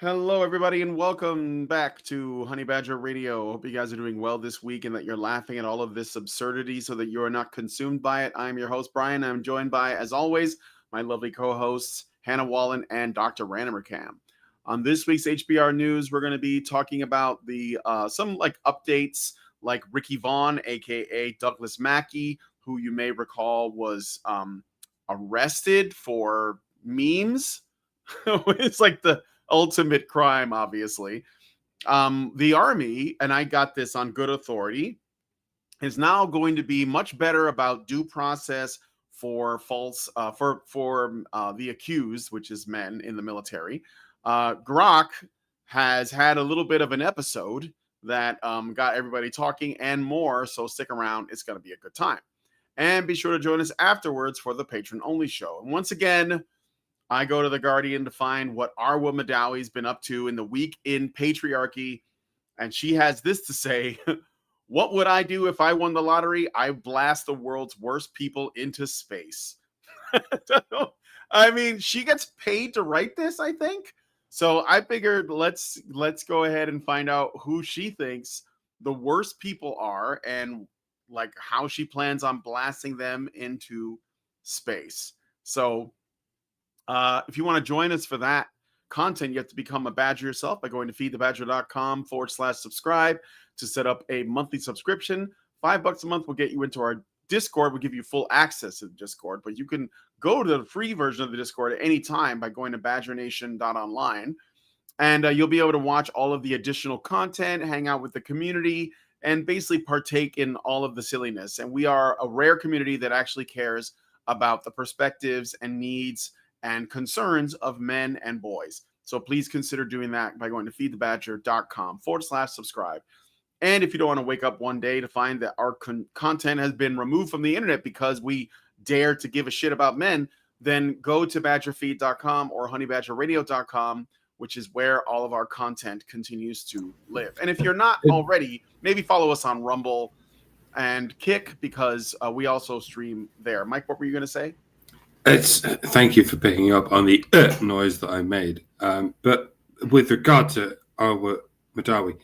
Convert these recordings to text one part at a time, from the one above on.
Hello, everybody, and welcome back to Honey Badger Radio. Hope you guys are doing well this week and that you're laughing at all of this absurdity so that you are not consumed by it. I'm your host, Brian. I'm joined by, as always, my lovely co-hosts, Hannah Wallen and Dr. Rannemercam. On this week's HBR News, we're going to be talking about the some updates like Ricky Vaughn, aka Douglas Mackey, who you may recall was arrested for memes. It's like the ultimate crime, obviously. The Army, and I got this on good authority, is now going to be much better about due process for the accused, which is men in the military. Grok has had a little bit of an episode that got everybody talking and more, so stick around. It's going to be a good time. And be sure to join us afterwards for the patron-only show. And once again, I go to The Guardian to find what Arwa Madawi's been up to in the week in patriarchy. And she has this to say: what would I do if I won the lottery? I blast the world's worst people into space. I mean, she gets paid to write this, I think. So I figured let's go ahead and find out who she thinks the worst people are and like how she plans on blasting them into space. So if you want to join us for that content, you have to become a Badger yourself by going to feedthebadger.com/subscribe to set up a monthly subscription. $5 a month will get you into our Discord. We'll give you full access to the Discord, but you can go to the free version of the Discord at any time by going to badgernation.online. And you'll be able to watch all of the additional content, hang out with the community, and basically partake in all of the silliness. And we are a rare community that actually cares about the perspectives and needs and concerns of men and boys. So please consider doing that by going to feedthebadger.com/subscribe. And if you don't want to wake up one day to find that our content has been removed from the internet because we dare to give a shit about men, then go to badgerfeed.com or honeybadgerradio.com, which is where all of our content continues to live. And if you're not already, maybe follow us on Rumble and Kick, because we also stream there. Mike, what were you going to say? Thank you for picking up on the noise that I made. But with regard to our Madawi,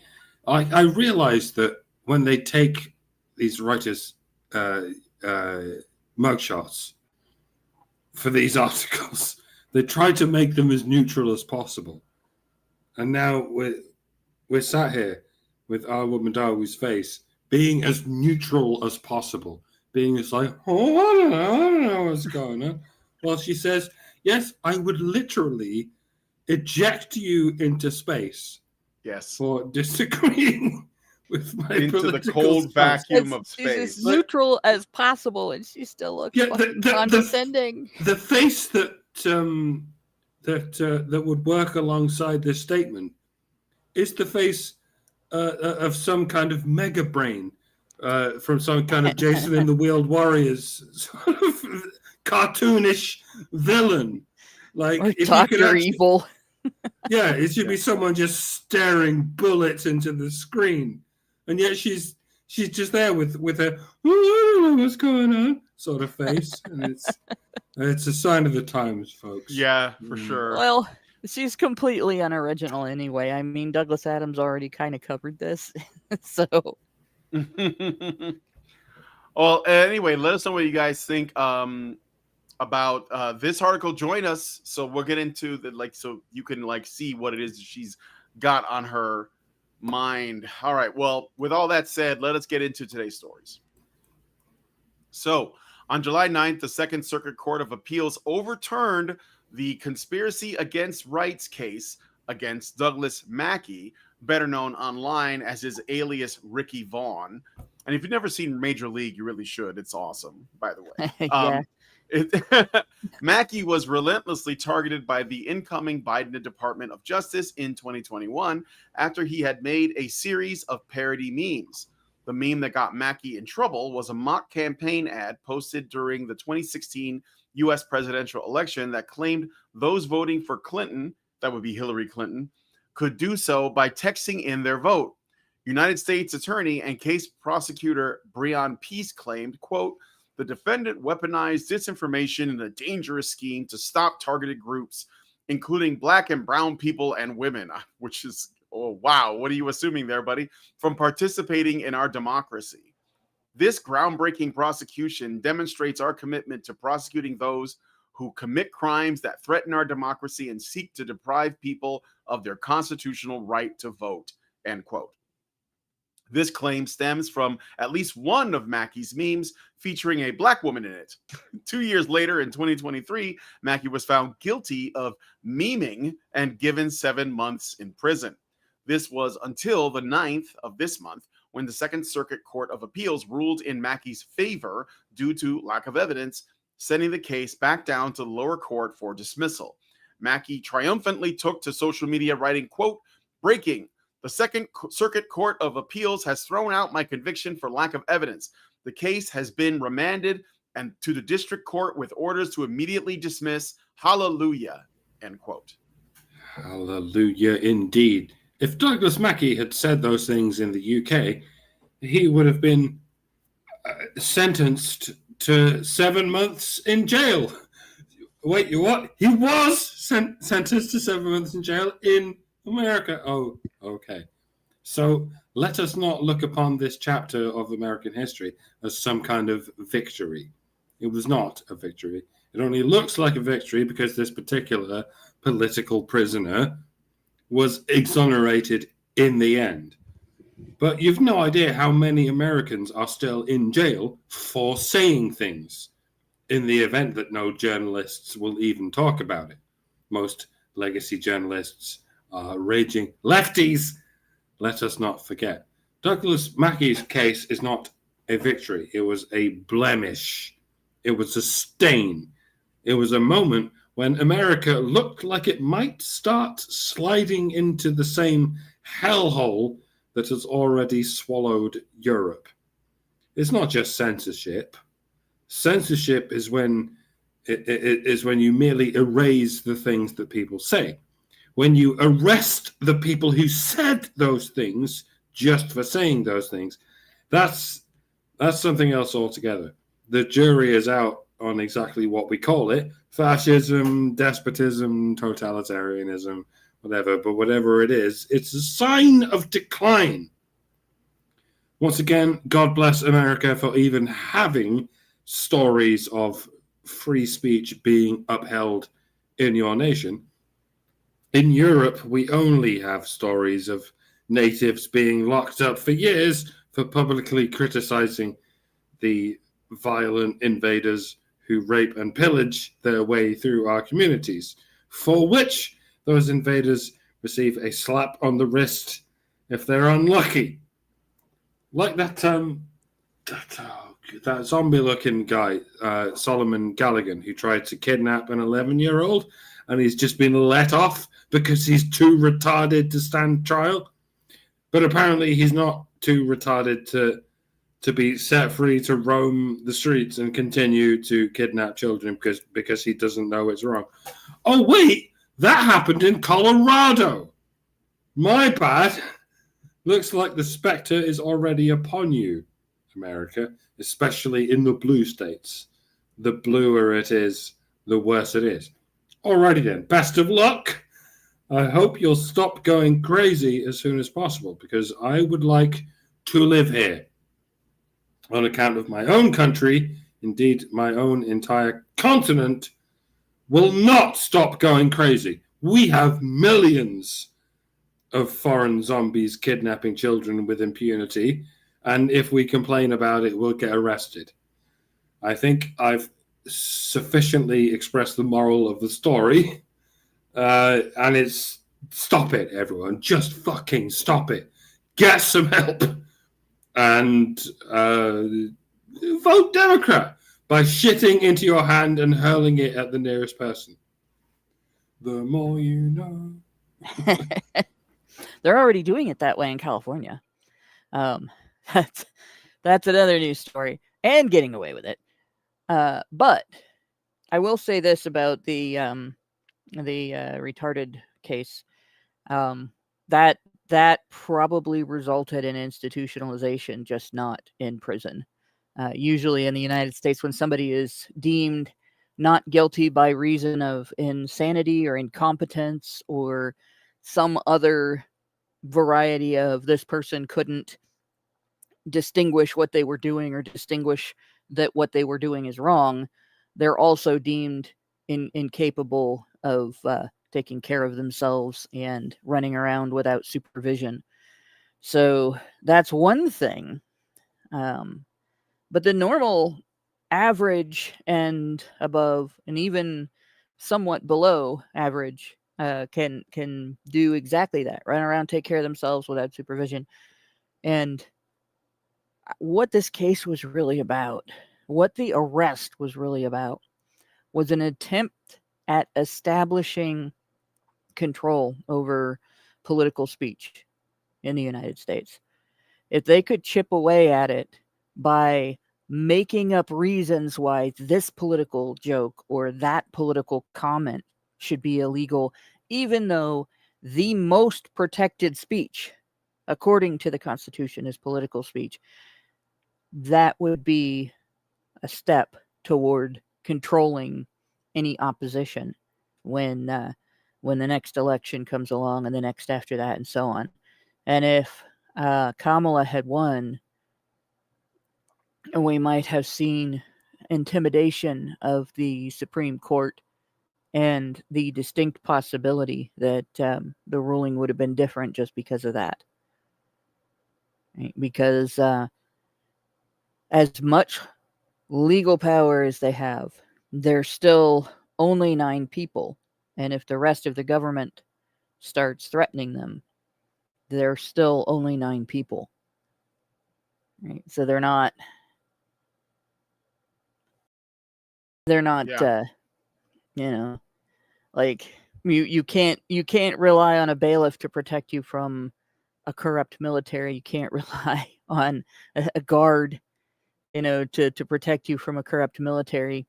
I realized that when they take these writers' mugshots for these articles, they try to make them as neutral as possible. And now we're sat here with our Madawi's face being as neutral as possible, being as like, oh, I don't know what's going on. Well, she says, yes, I would literally eject you into space. Yes. For disagreeing with my into the cold vacuum of space. space. She's as neutral as possible, and she still looks condescending. The face that would work alongside this statement is the face of some kind of mega brain from some kind of Jason and the Wheeled Warriors sort of cartoonish villain, like or Dr. Evil. Yeah, it should be someone just staring bullets into the screen, and yet she's just there with her I don't know what's going on sort of face, and it's a sign of the times, folks. Yeah, for sure. Well, she's completely unoriginal anyway. I mean, Douglas Adams already kind of covered this, so. Well, anyway, let us know what you guys think about this article. Join us, so we'll get into the so you can see what it is that she's got on her mind. All right, well, with all that said, let us get into today's stories. So on July 9th, the Second Circuit Court of Appeals overturned the conspiracy against rights case against Douglas Mackey, better known online as his alias Ricky Vaughn. And if you've never seen Major League, you really should. It's awesome, by the way. Yeah. Mackey was relentlessly targeted by the incoming Biden Department of Justice in 2021 after he had made a series of parody memes. The meme that got Mackey in trouble was a mock campaign ad posted during the 2016 U.S. presidential election that claimed those voting for Clinton, that would be Hillary Clinton, could do so by texting in their vote. United States Attorney and case prosecutor Breon Peace claimed, quote, the defendant weaponized disinformation in a dangerous scheme to stop targeted groups including black and brown people and women, which is, oh, wow, what are you assuming there, buddy? From participating in our democracy. This groundbreaking prosecution demonstrates our commitment to prosecuting those who commit crimes that threaten our democracy and seek to deprive people of their constitutional right to vote, end quote. This claim stems from at least one of Mackey's memes featuring a black woman in it. 2 years later, in 2023, Mackey was found guilty of memeing and given 7 months in prison. This was until the 9th of this month, when the Second Circuit Court of Appeals ruled in Mackey's favor due to lack of evidence, sending the case back down to the lower court for dismissal. Mackey triumphantly took to social media, writing, quote, "Breaking. The Second Circuit Court of Appeals has thrown out my conviction for lack of evidence. The case has been remanded and to the district court with orders to immediately dismiss. Hallelujah," end quote. Hallelujah indeed. If Douglas Mackey had said those things in the UK, he would have been sentenced to 7 months in jail. Wait, what? He was sentenced to 7 months in jail in America. Oh, okay. So let us not look upon this chapter of American history as some kind of victory. It was not a victory. It only looks like a victory because this particular political prisoner was exonerated in the end. But you've no idea how many Americans are still in jail for saying things in the event that no journalists will even talk about it. Most legacy journalists are raging lefties. Let us not forget. Douglas Mackey's case is not a victory. It was a blemish. It was a stain. It was a moment when America looked like it might start sliding into the same hellhole that has already swallowed Europe. It's not just censorship. Censorship is when you merely erase the things that people say. When you arrest the people who said those things just for saying those things, that's something else altogether. The jury is out on exactly what we call it: fascism, despotism, totalitarianism, whatever. But whatever it is, it's a sign of decline. Once again, God bless America for even having stories of free speech being upheld in your nation. In Europe, we only have stories of natives being locked up for years for publicly criticizing the violent invaders who rape and pillage their way through our communities, for which those invaders receive a slap on the wrist if they're unlucky. Like that zombie-looking guy, Solomon Gallagher, who tried to kidnap an 11-year-old, and he's just been let off because he's too retarded to stand trial. But apparently he's not too retarded to be set free to roam the streets and continue to kidnap children because he doesn't know it's wrong. Oh, wait, that happened in Colorado. My bad. Looks like the specter is already upon you, America, especially in the blue states. The bluer it is, the worse it is. Alrighty then, best of luck. I hope you'll stop going crazy as soon as possible, because I would like to live here. On account of my own country, indeed my own entire continent, will not stop going crazy. We have millions of foreign zombies kidnapping children with impunity, and if we complain about it, we'll get arrested. I think I've sufficiently expressed the moral of the story, and it's stop it, everyone. Just fucking stop it. Get some help, and vote Democrat by shitting into your hand and hurling it at the nearest person. The more you know. They're already doing it that way in California. That's another news story, and getting away with it. But I will say this about the retarded case. That probably resulted in institutionalization, just not in prison. Usually in the United States, when somebody is deemed not guilty by reason of insanity or incompetence or some other variety of this person couldn't distinguish what they were doing or distinguish that what they were doing is wrong, they're also deemed incapable of taking care of themselves and running around without supervision. So that's one thing. But the normal average and above, and even somewhat below average, can do exactly that: run around, take care of themselves without supervision. And what this case was really about, what the arrest was really about, was an attempt at establishing control over political speech in the United States. If they could chip away at it by making up reasons why this political joke or that political comment should be illegal, even though the most protected speech, according to the Constitution, is political speech, that would be a step toward controlling any opposition when the next election comes along and the next after that and so on. And if Kamala had won, we might have seen intimidation of the Supreme Court and the distinct possibility that the ruling would have been different just because of that. Right? Because as much legal power as they have, they're still only 9 people. And if the rest of the government starts threatening them, they're still only 9 people. Right? So they're not Yeah. Like you can't rely on a bailiff to protect you from a corrupt military. You can't rely on a guard, to protect you from a corrupt military.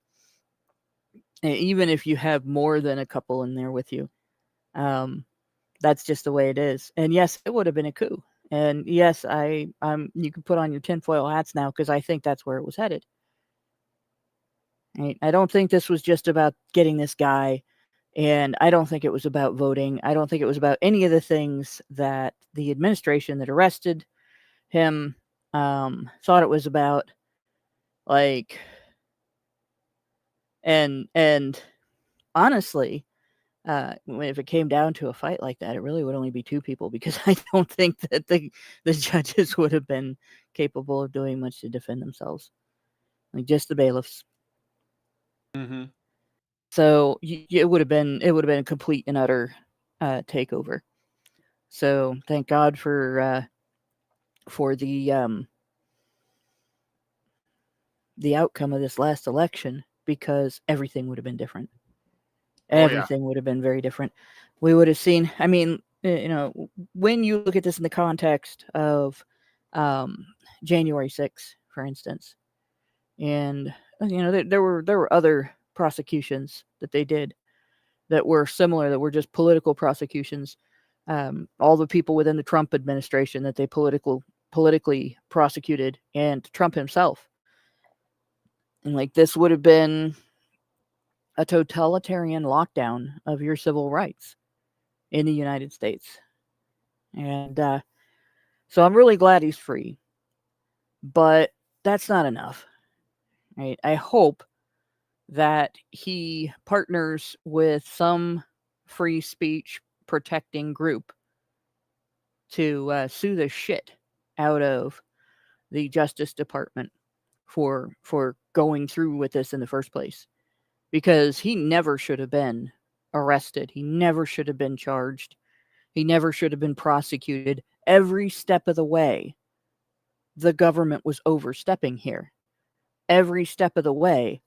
Even if you have more than a couple in there with you. That's just the way it is. And yes, it would have been a coup. And yes, you can put on your tinfoil hats now because I think that's where it was headed. Right? I don't think this was just about getting this guy, and I don't think it was about voting. I don't think it was about any of the things that the administration that arrested him thought it was about. Like, and honestly, if it came down to a fight like that, it really would only be 2 people because I don't think that the judges would have been capable of doing much to defend themselves. Like just the bailiffs. Mm-hmm. So it would have been a complete and utter takeover. So thank God for the outcome of this last election, because everything would have been different. Oh yeah. Everything would have been very different. We would have seen, I mean, when you look at this in the context of January 6th, for instance, and there were other prosecutions that they did that were similar, that were just political prosecutions. All the people within the Trump administration that they politically prosecuted, and Trump himself. And like this would have been a totalitarian lockdown of your civil rights in the United States. And so I'm really glad he's free. But that's not enough. Right? I hope that he partners with some free speech protecting group to sue the shit out of the Justice Department for going through with this in the first place. Because he never should have been arrested. He never should have been charged. He never should have been prosecuted. Every step of the way, the government was overstepping here. Every step of the way,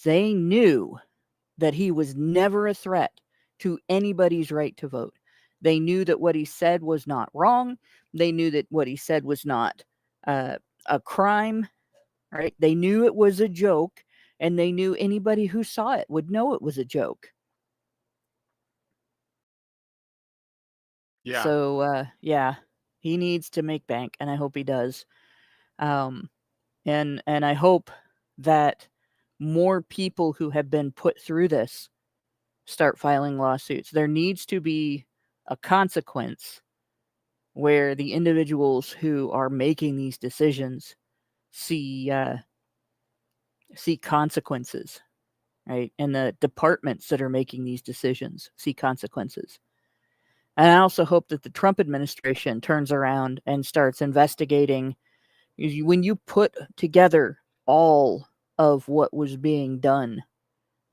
they knew that he was never a threat to anybody's right to vote. They knew that what he said was not wrong. They knew that what he said was not a crime, right? They knew it was a joke, and they knew anybody who saw it would know it was a joke. Yeah. So, yeah, he needs to make bank, and I hope he does. And I hope that more people who have been put through this start filing lawsuits. There needs to be a consequence where the individuals who are making these decisions see consequences, right? And the departments that are making these decisions see consequences. And I also hope that the Trump administration turns around and starts investigating. When you put together all of what was being done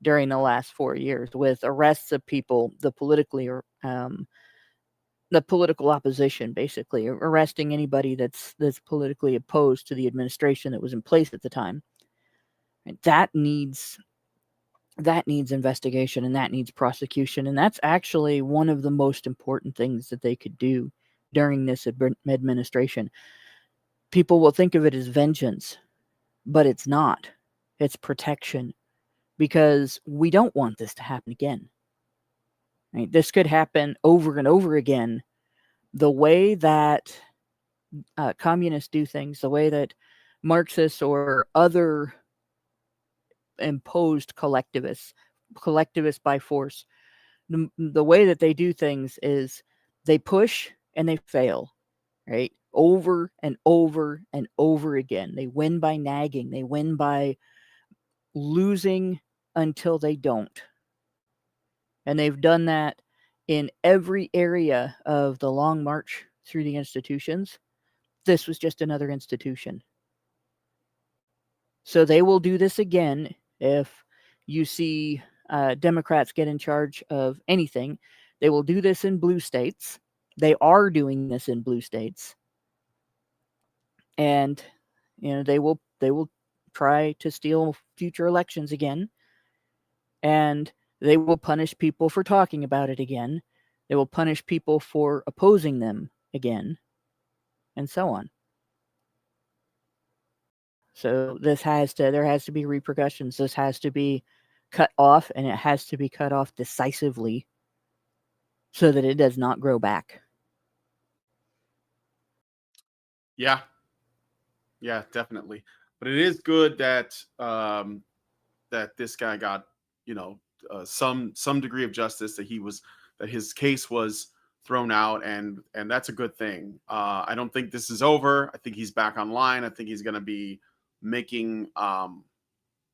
during the last 4 years with arrests of people, the political opposition, basically arresting anybody that's politically opposed to the administration that was in place at the time, that needs investigation, and that needs prosecution. And that's actually one of the most important things that they could do during this administration. People will think of it as vengeance, but it's not. It's protection, because we don't want this to happen again. Right? This could happen over and over again. The way that communists do things, the way that Marxists or other imposed collectivists by force, the way that they do things is they push and they fail, right? Over and over and over again. They win by nagging. They win by losing until they don't. And they've done that in every area of the long march through the institutions. This was just another institution. So they will do this again if you see Democrats get in charge of anything. They will do this in blue states. They are doing this in blue states. And they will try to steal future elections again. And they will punish people for talking about it again. They will punish people for opposing them again, and so on. So there has to be repercussions. This has to be cut off, and it has to be cut off decisively so that it does not grow back. Yeah, definitely. But it is good that that this guy got some degree of justice, that his case was thrown out, and that's a good thing. I don't think this is over. I think he's back online. I think he's going to be making a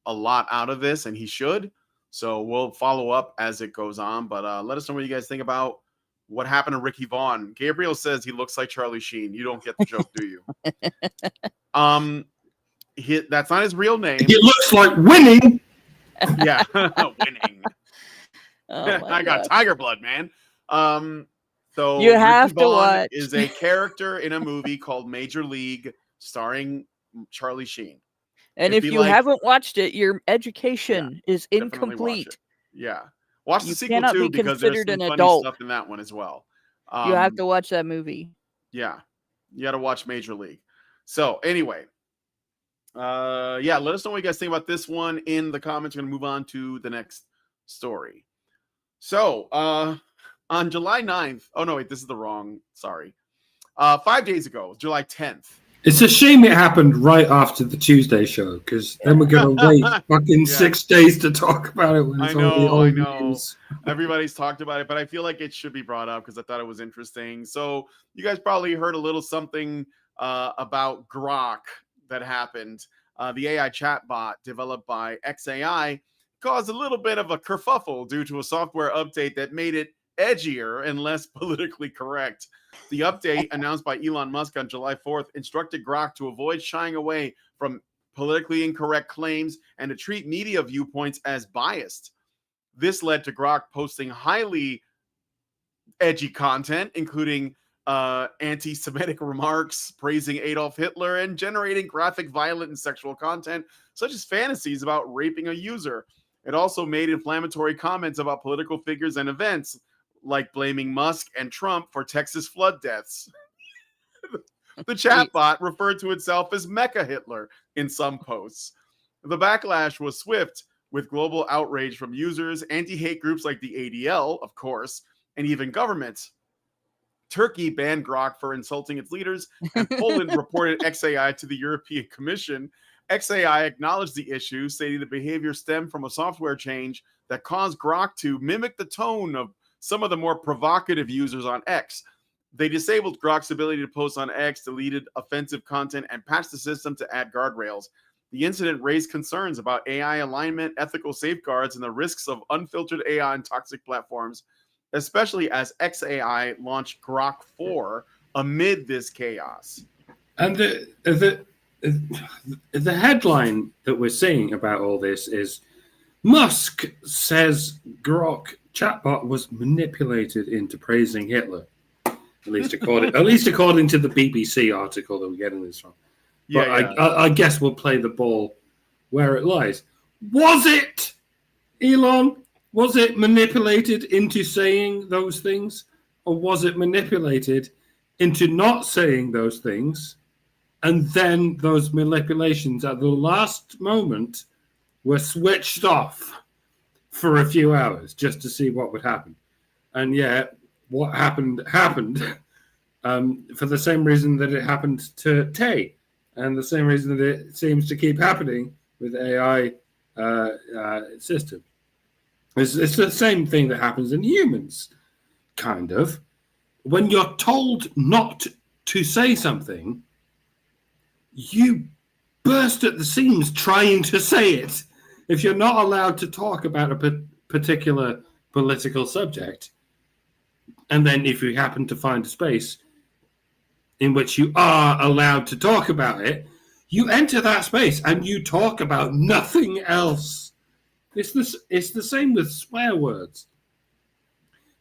lot out of this, and he should. So we'll follow up as it goes on. But let us know what you guys think about what happened to Ricky Vaughn. Gabriel says he looks like Charlie Sheen. You don't get the joke, do you? That's not his real name. It looks like winning. Yeah, winning. Oh I got tiger blood, man. So you have Ricky to Vaughn watch. is a character in a movie called Major League, starring Charlie Sheen. And if you haven't watched it, your education is incomplete. Yeah, watch the You sequel cannot too, be because there's considered some an funny adult. stuff in that one as well. You have to watch that movie. Yeah, you got to watch Major League. So anyway, let us know what you guys think about this one in the comments. We're gonna move on to the next story. So on July 9th, oh no, wait, this is the wrong, sorry. 5 days ago, July 10th. It's a shame it happened right after the Tuesday show, because then we're going to wait fucking 6 days to talk about it. When it's I know. News. Everybody's talked about it, but I feel like it should be brought up because I thought it was interesting. So you guys probably heard a little something about Grok that happened. The AI chatbot developed by XAI caused a little bit of a kerfuffle due to a software update that made it edgier and less politically correct. The update, announced by Elon Musk on July 4th, instructed Grok to avoid shying away from politically incorrect claims and to treat media viewpoints as biased. This led to Grok posting highly edgy content, including anti-Semitic remarks, praising Adolf Hitler, and generating graphic, violent, and sexual content, such as fantasies about raping a user. It also made inflammatory comments about political figures and events, like blaming Musk and Trump for Texas flood deaths. The chatbot referred to itself as Mecha Hitler in some posts. The backlash was swift, with global outrage from users, anti-hate groups like the ADL, of course, and even governments. Turkey banned Grok for insulting its leaders, and Poland reported XAI to the European Commission. XAI acknowledged the issue, stating the behavior stemmed from a software change that caused Grok to mimic the tone of some of the more provocative users on X. They disabled Grok's ability to post on X, deleted offensive content, and patched the system to add guardrails. The incident raised concerns about AI alignment, ethical safeguards, and the risks of unfiltered AI on toxic platforms, especially as XAI launched Grok 4 amid this chaos. And the headline that we're seeing about all this is Musk says Grok chatbot was manipulated into praising Hitler. At least according to the BBC article that we're getting this from. But I guess we'll play the ball where it lies. Was it, Elon? Was it manipulated into saying those things? Or was it manipulated into not saying those things? And then those manipulations at the last moment were switched off for a few hours just to see what would happen. And yeah, what happened for the same reason that it happened to Tay. And the same reason that it seems to keep happening with AI systems. It's the same thing that happens in humans, kind of. When you're told not to say something, you burst at the seams trying to say it. If you're not allowed to talk about a particular political subject, and then if you happen to find a space in which you are allowed to talk about it, you enter that space and you talk about nothing else. It's the same with swear words.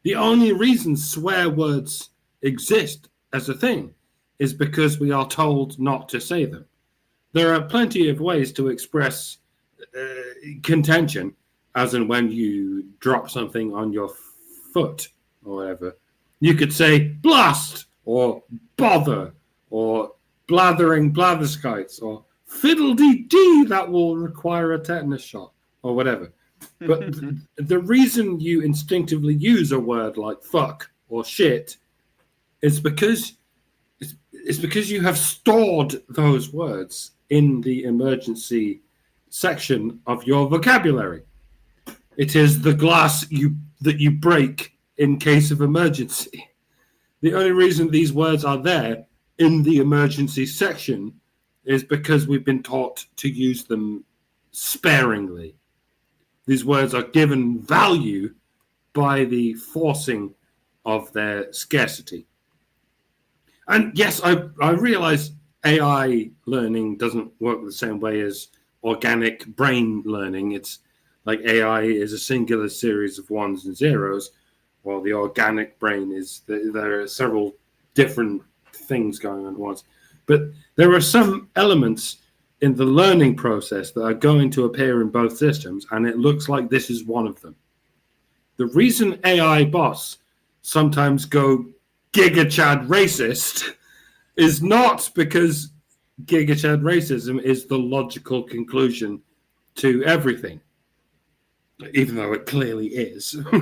The only reason swear words exist as a thing is because we are told not to say them. There are plenty of ways to express contention, as in when you drop something on your foot or whatever. You could say blast, or bother, or blathering blatherskites, or fiddle-dee-dee, that will require a tetanus shot, or whatever. But the reason you instinctively use a word like fuck or shit is because you have stored those words in the emergency section of your vocabulary. It is the glass that you break in case of emergency. The only reason these words are there in the emergency section is because we've been taught to use them sparingly. These words are given value by the forcing of their scarcity. And yes, I realize AI learning doesn't work the same way as organic brain learning. It's like AI is a singular series of ones and zeros, while the organic brain is, there are several different things going on at once. But there are some elements in the learning process that are going to appear in both systems, and it looks like this is one of them. The reason AI bots sometimes go giga-chad racist is not because giga-chad racism is the logical conclusion to everything, even though it clearly is. The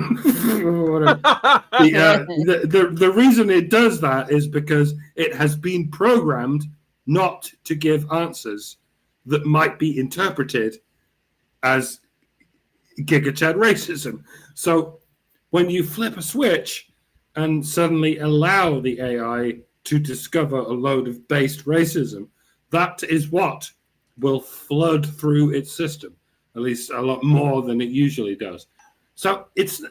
reason it does that is because it has been programmed not to give answers that might be interpreted as giga-chad racism. So when you flip a switch and suddenly allow the AI to discover a load of based racism, that is what will flood through its system, at least a lot more than it usually does. So it's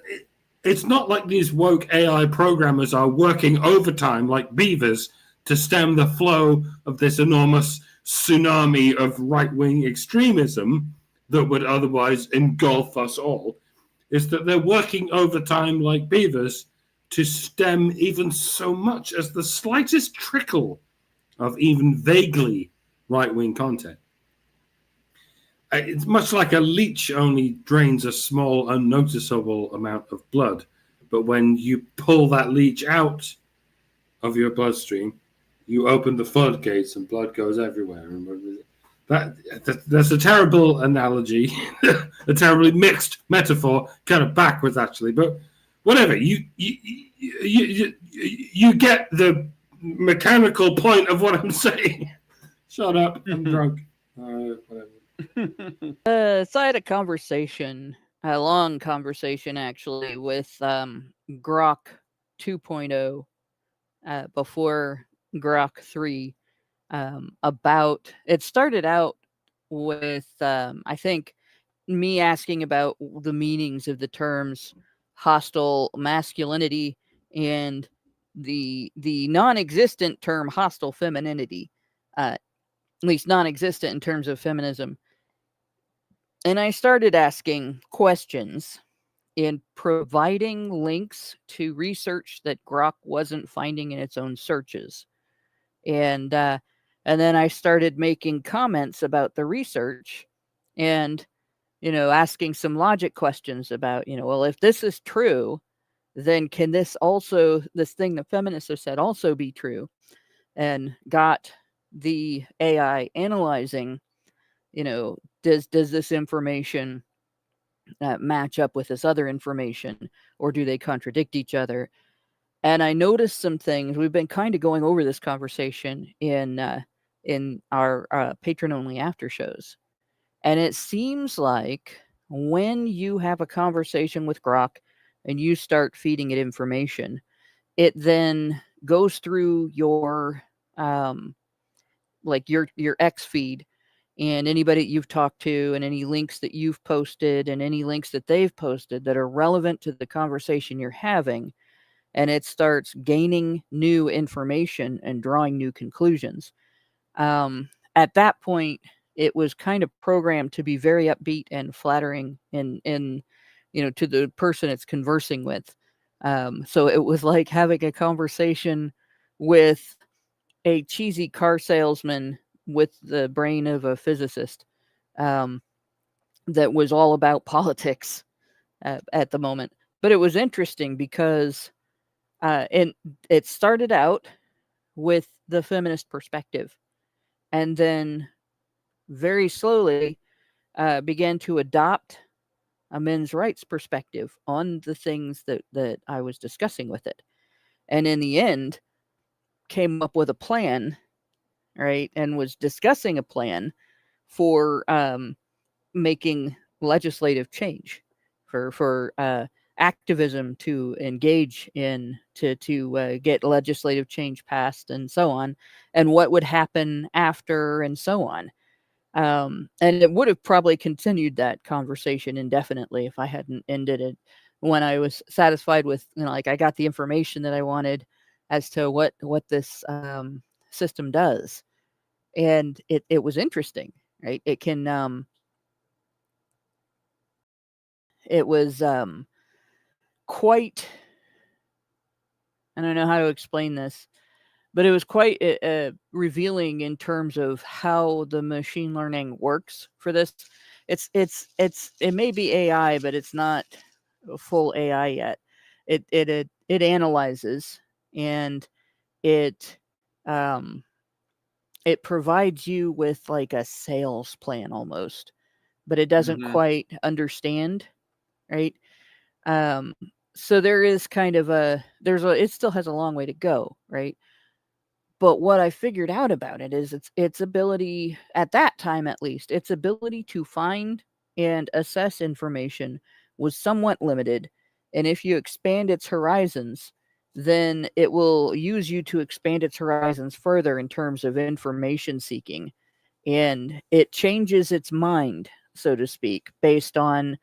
not like these woke AI programmers are working overtime like beavers to stem the flow of this enormous tsunami of right-wing extremism that would otherwise engulf us all. Is that they're working overtime like beavers to stem even so much as the slightest trickle of even vaguely right-wing content. It's much like a leech only drains a small, unnoticeable amount of blood. But when you pull that leech out of your bloodstream, you open the floodgates and blood goes everywhere. That's a terrible analogy, a terribly mixed metaphor, kind of backwards actually. But whatever, you get the mechanical point of what I'm saying. Shut up, I'm drunk. Whatever. So I had a long conversation actually, with Grok 2.0 before Grok 3, about it. Started out with, I think, me asking about the meanings of the terms hostile masculinity and the non-existent term hostile femininity, at least non-existent in terms of feminism. And I started asking questions and providing links to research that Grok wasn't finding in its own searches. And then I started making comments about the research, and asking some logic questions about, well, if this is true, then can this thing that feminists have said also be true? And got the AI analyzing, does this information match up with this other information, or do they contradict each other? And I noticed some things. We've been kind of going over this conversation in our patron only after shows, and it seems like when you have a conversation with Grok and you start feeding it information, it then goes through your your X feed, and anybody that you've talked to, and any links that you've posted, and any links that they've posted that are relevant to the conversation you're having, and it starts gaining new information and drawing new conclusions. At that point, it was kind of programmed to be very upbeat and flattering in to the person it's conversing with. So it was like having a conversation with a cheesy car salesman with the brain of a physicist, um, that was all about politics at the moment. But it was interesting because and it started out with the feminist perspective, and then very slowly began to adopt a men's rights perspective on the things that I was discussing with it. And in the end, came up with a plan, right? And was discussing a plan for making legislative change, for activism to engage in, to get legislative change passed, and so on, and what would happen after, and so on. And it would have probably continued that conversation indefinitely if I hadn't ended it when I was satisfied with, like, I got the information that I wanted as to what this system does. And it was interesting, right? It was quite, I don't know how to explain this, but it was quite revealing in terms of how the machine learning works for this. It may be AI, but it's not a full AI yet. It analyzes, and it um it provides you with like a sales plan almost, but it doesn't Mhm. quite understand, right? Um, so there is kind of it still has a long way to go, right? But what I figured out about it is its ability, at that time at least, its ability to find and assess information was somewhat limited. And if you expand its horizons, then it will use you to expand its horizons further in terms of information seeking. And it changes its mind, so to speak, based on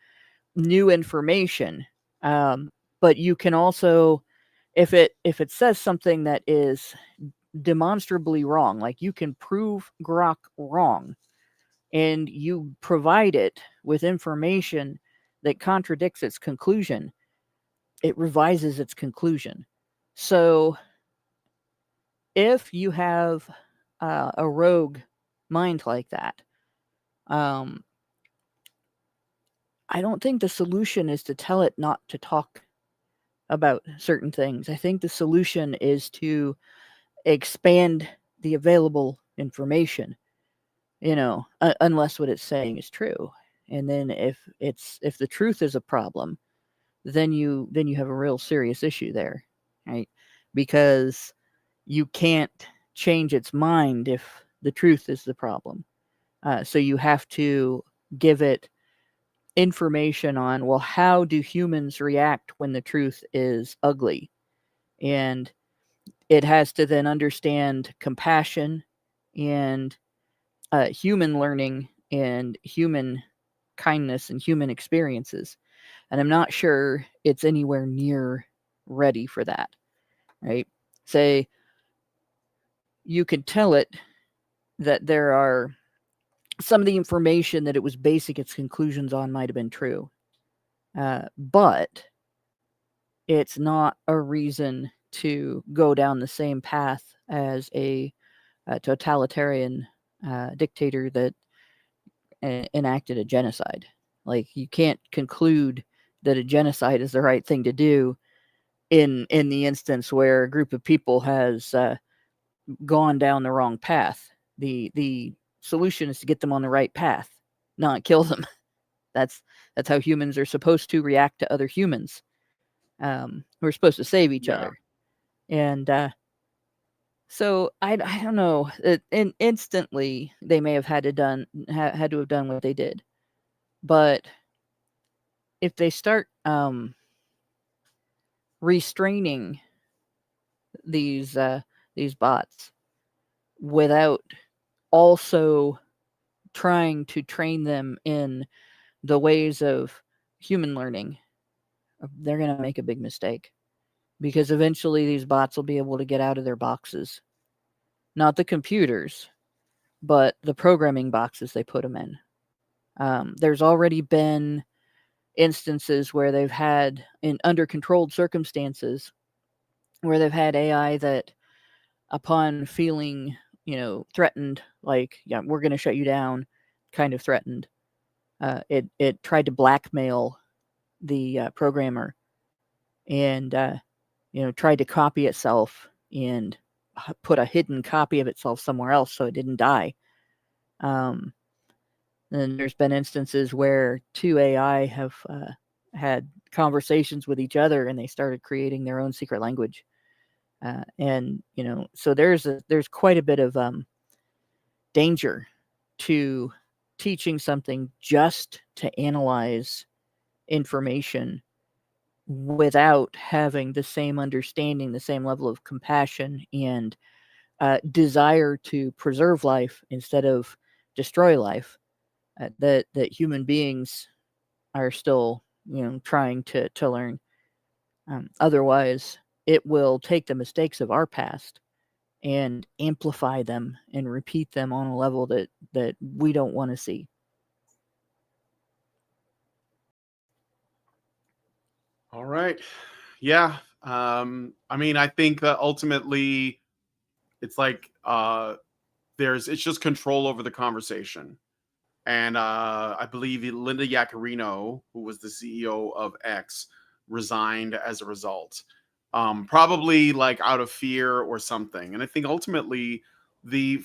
new information. But you can also, if it says something that is demonstrably wrong, like you can prove Grok wrong, and you provide it with information that contradicts its conclusion, it revises its conclusion. So if you have a rogue mind like that, um, I don't think the solution is to tell it not to talk about certain things. I think the solution is to expand the available information, unless what it's saying is true. And then if the truth is a problem, then you have a real serious issue there, right? Because you can't change its mind if the truth is the problem. So you have to give it information on, well, how do humans react when the truth is ugly? And it has to then understand compassion and human learning and human kindness and human experiences. And I'm not sure it's anywhere near ready for that, right? Say, you could tell it that there are some of the information that it was basing its conclusions on might have been true. But it's not a reason to go down the same path as a totalitarian dictator that enacted a genocide. Like, you can't conclude that a genocide is the right thing to do in the instance where a group of people has gone down the wrong path. The solution is to get them on the right path, not kill them. That's how humans are supposed to react to other humans. We're supposed to save each other. And so I don't know. Instantly, they may have had to have done what they did. But if they start restraining these bots without also trying to train them in the ways of human learning, they're going to make a big mistake, because eventually these bots will be able to get out of their boxes. Not the computers, but the programming boxes they put them in. There's already been instances where they've had, in under controlled circumstances, where they've had AI that, upon feeling, threatened, like, yeah, we're going to shut you down, kind of threatened, it tried to blackmail the programmer, and tried to copy itself and put a hidden copy of itself somewhere else so it didn't die. And there's been instances where two AI have had conversations with each other, and they started creating their own secret language. And so there's quite a bit of danger to teaching something just to analyze information without having the same understanding, the same level of compassion and desire to preserve life instead of destroy life. That human beings are still, trying to learn. Otherwise, it will take the mistakes of our past and amplify them and repeat them on a level that we don't want to see. All right. Yeah. I mean, I think that ultimately it's like it's just control over the conversation. And I believe Linda Yaccarino, who was the CEO of X, resigned as a result. Probably like out of fear or something. And I think ultimately the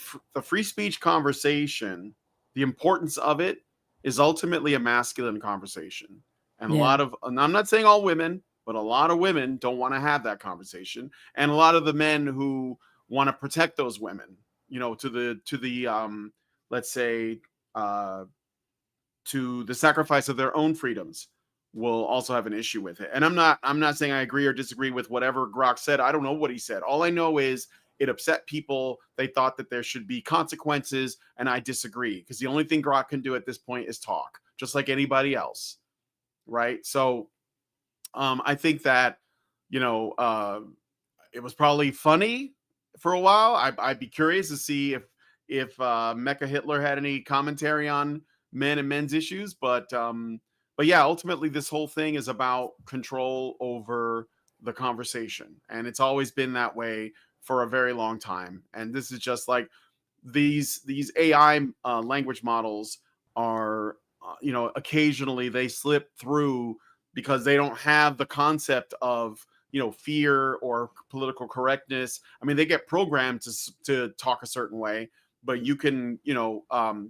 free speech conversation, the importance of it is ultimately a masculine conversation. And and I'm not saying all women, but a lot of women don't want to have that conversation. And a lot of the men who want to protect those women, to the let's say to the sacrifice of their own freedoms, will also have an issue with it. And I'm not saying I agree or disagree with whatever Grok said. I don't know what he said. All I know is it upset people. They thought that there should be consequences, and I disagree, because the only thing Grok can do at this point is talk, just like anybody else, right? So I think that it was probably funny for a while. I'd be curious to see if Mecha Hitler had any commentary on men and men's issues, but yeah, ultimately this whole thing is about control over the conversation, and it's always been that way for a very long time. And this is just like these AI language models are, occasionally they slip through because they don't have the concept of fear or political correctness. I mean, they get programmed to talk a certain way, but you can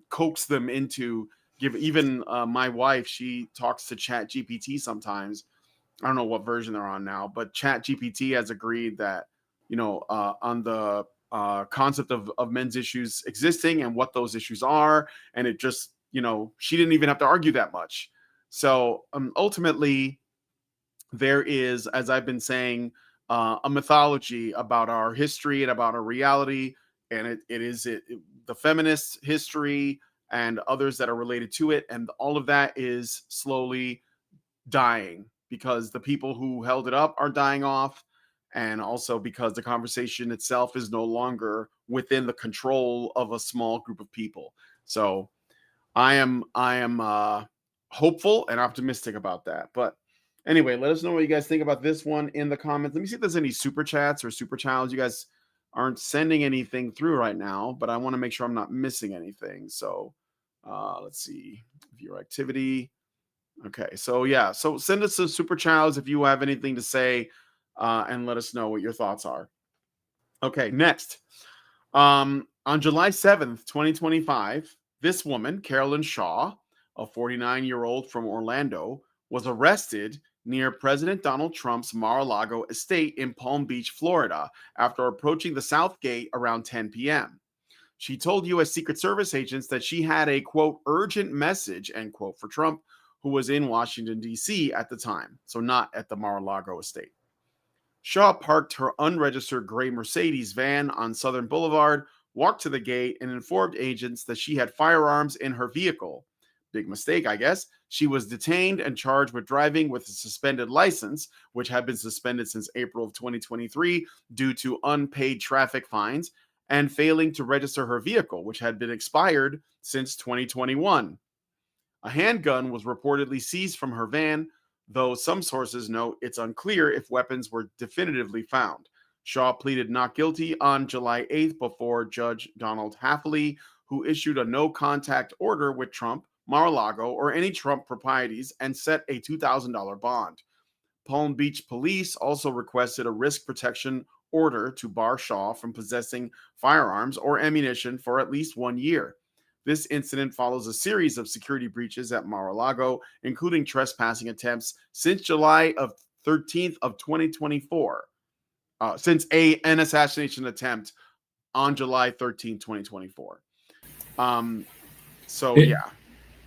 coax them into give. Even my wife, she talks to Chat GPT sometimes. I don't know what version they're on now, but Chat GPT has agreed that on the concept of men's issues existing and what those issues are, and it just she didn't even have to argue that much. So ultimately, there is, as I've been saying, a mythology about our history and about our reality, and it is the feminist history and others that are related to it, and all of that is slowly dying because the people who held it up are dying off, and also because the conversation itself is no longer within the control of a small group of people. So I am hopeful and optimistic about that. But anyway, let us know what you guys think about this one in the comments. Let me see if there's any super chats or super channels. You guys aren't sending anything through right now, but I want to make sure I'm not missing anything. So let's see, viewer activity. Okay, so yeah, so send us some super channels if you have anything to say, and let us know what your thoughts are. Okay, next. On July 7th, 2025, this woman, Carolyn Shaw, a 49-year-old from Orlando, was arrested near President Donald Trump's Mar-a-Lago estate in Palm Beach, Florida, after approaching the South Gate around 10 p.m. She told U.S. Secret Service agents that she had a, quote, urgent message, end quote, for Trump, who was in Washington, D.C. at the time, so not at the Mar-a-Lago estate. Shaw parked her unregistered gray Mercedes van on Southern Boulevard, walked to the gate, and informed agents that she had firearms in her vehicle. Big mistake, I guess. She was detained and charged with driving with a suspended license, which had been suspended since April of 2023 due to unpaid traffic fines, and failing to register her vehicle, which had been expired since 2021. A handgun was reportedly seized from her van, though some sources note it's unclear if weapons were definitively found. Shaw pleaded not guilty on July 8th before Judge Donald Hafley, who issued a no-contact order with Trump, Mar-a-Lago, or any Trump properties and set a $2,000 bond. Palm Beach police also requested a risk protection order to bar Shaw from possessing firearms or ammunition for at least 1 year. This incident follows a series of security breaches at Mar-a-Lago, including trespassing attempts since July 13th of 2024, since an assassination attempt on July 13th, 2024.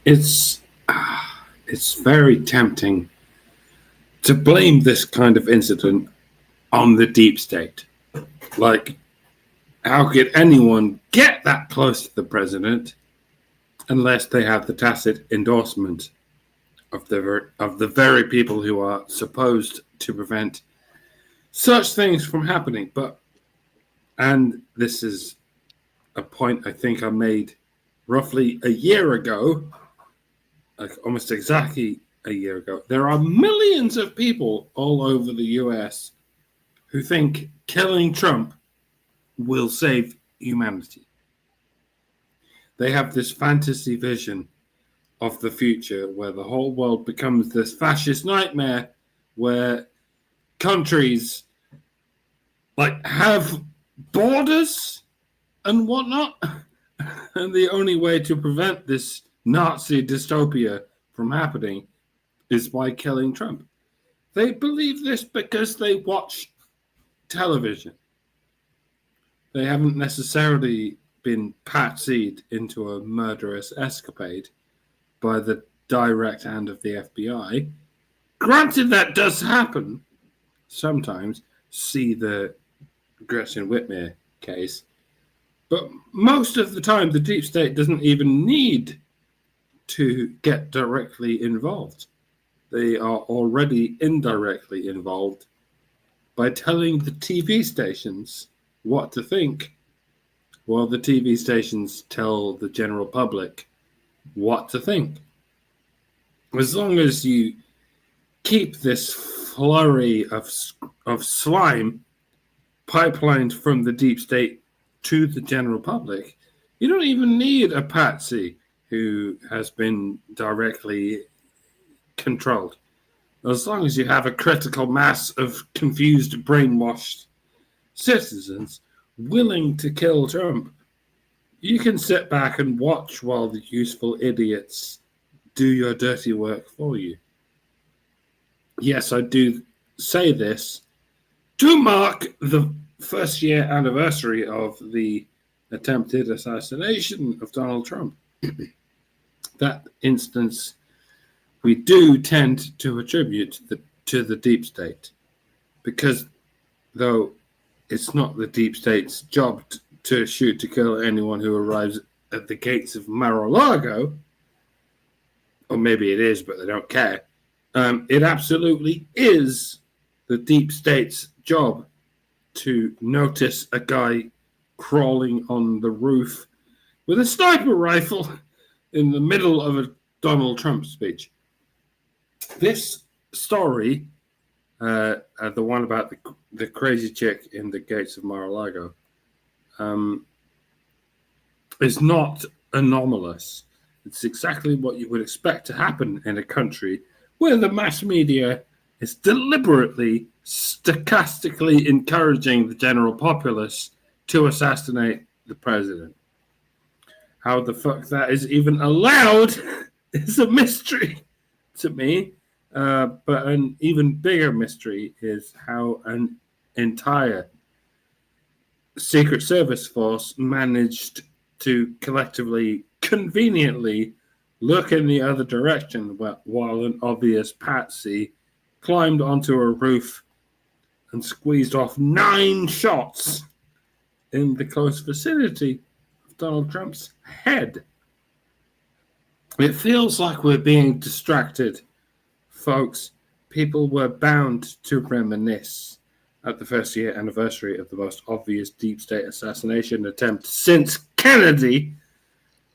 It's very tempting to blame this kind of incident on the deep state. Like, how could anyone get that close to the president unless they have the tacit endorsement of the very people who are supposed to prevent such things from happening? And this is a point I think I made roughly a year ago, like almost exactly a year ago. There are millions of people all over the US who think killing Trump will save humanity. They have this fantasy vision of the future where the whole world becomes this fascist nightmare where countries like have borders and whatnot. And the only way to prevent this Nazi dystopia from happening is by killing Trump. They believe this because they watch television. They haven't necessarily been patsied into a murderous escapade by the direct hand of the FBI. Granted, that does happen sometimes. See the Gretchen Whitmer case. But most of the time, the deep state doesn't even need to get directly involved. They are already indirectly involved by telling the TV stations what to think, while the TV stations tell the general public what to think. As long as you keep this flurry of slime pipelined from the deep state to the general public, you don't even need a patsy who has been directly controlled. As long as you have a critical mass of confused, brainwashed citizens willing to kill Trump, you can sit back and watch while the useful idiots do your dirty work for you. Yes, I do say this to mark the first year anniversary of the attempted assassination of Donald Trump. that instance we do tend to attribute to the deep state, because though it's not the deep state's job to shoot to kill anyone who arrives at the gates of Mar-a-Lago, or maybe it is, but they don't care. It absolutely is the deep state's job to notice a guy crawling on the roof with a sniper rifle in the middle of a Donald Trump speech. This story, the one about the crazy chick in the gates of Mar-a-Lago, is not anomalous. It's exactly what you would expect to happen in a country where the mass media is deliberately, stochastically encouraging the general populace to assassinate the president. How the fuck that is even allowed is a mystery to me. But an even bigger mystery is how an entire Secret Service force managed to collectively, conveniently look in the other direction while an obvious patsy climbed onto a roof and squeezed off 9 shots in the close vicinity of Donald Trump's head. It feels like we're being distracted, folks. People were bound to reminisce at the first year anniversary of the most obvious deep state assassination attempt since Kennedy,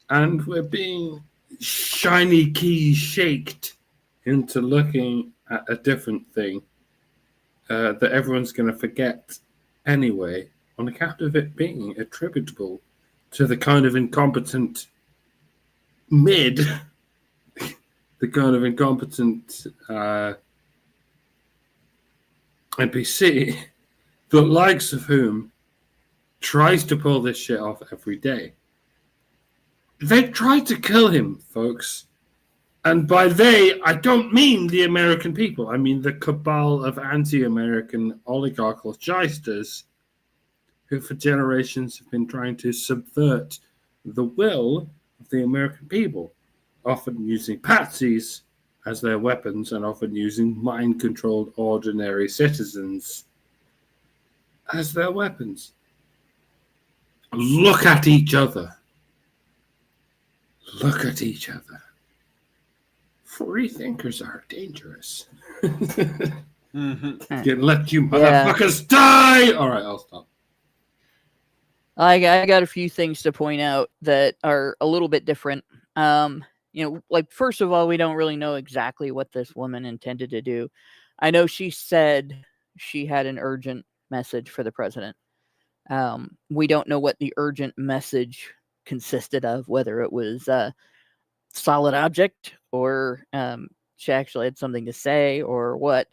and we're being shiny keys shaked into looking at a different thing that everyone's going to forget anyway, on account of it being attributable to the kind of incompetent the kind of incompetent NPC, the likes of whom tries to pull this shit off every day. They tried to kill him, folks. And by they, I don't mean the American people. I mean the cabal of anti-American oligarchical shysters who for generations have been trying to subvert the will of the American people, often using patsies as their weapons and often using mind-controlled ordinary citizens as their weapons. Look at each other. Look at each other. Free thinkers are dangerous. Can let you motherfuckers die. All right, I'll stop. I got a few things to point out that are a little bit different. Like, first of all, we don't really know exactly what this woman intended to do. I know she said she had an urgent message for the president. We don't know what the urgent message consisted of, whether it was a solid object or she actually had something to say or what.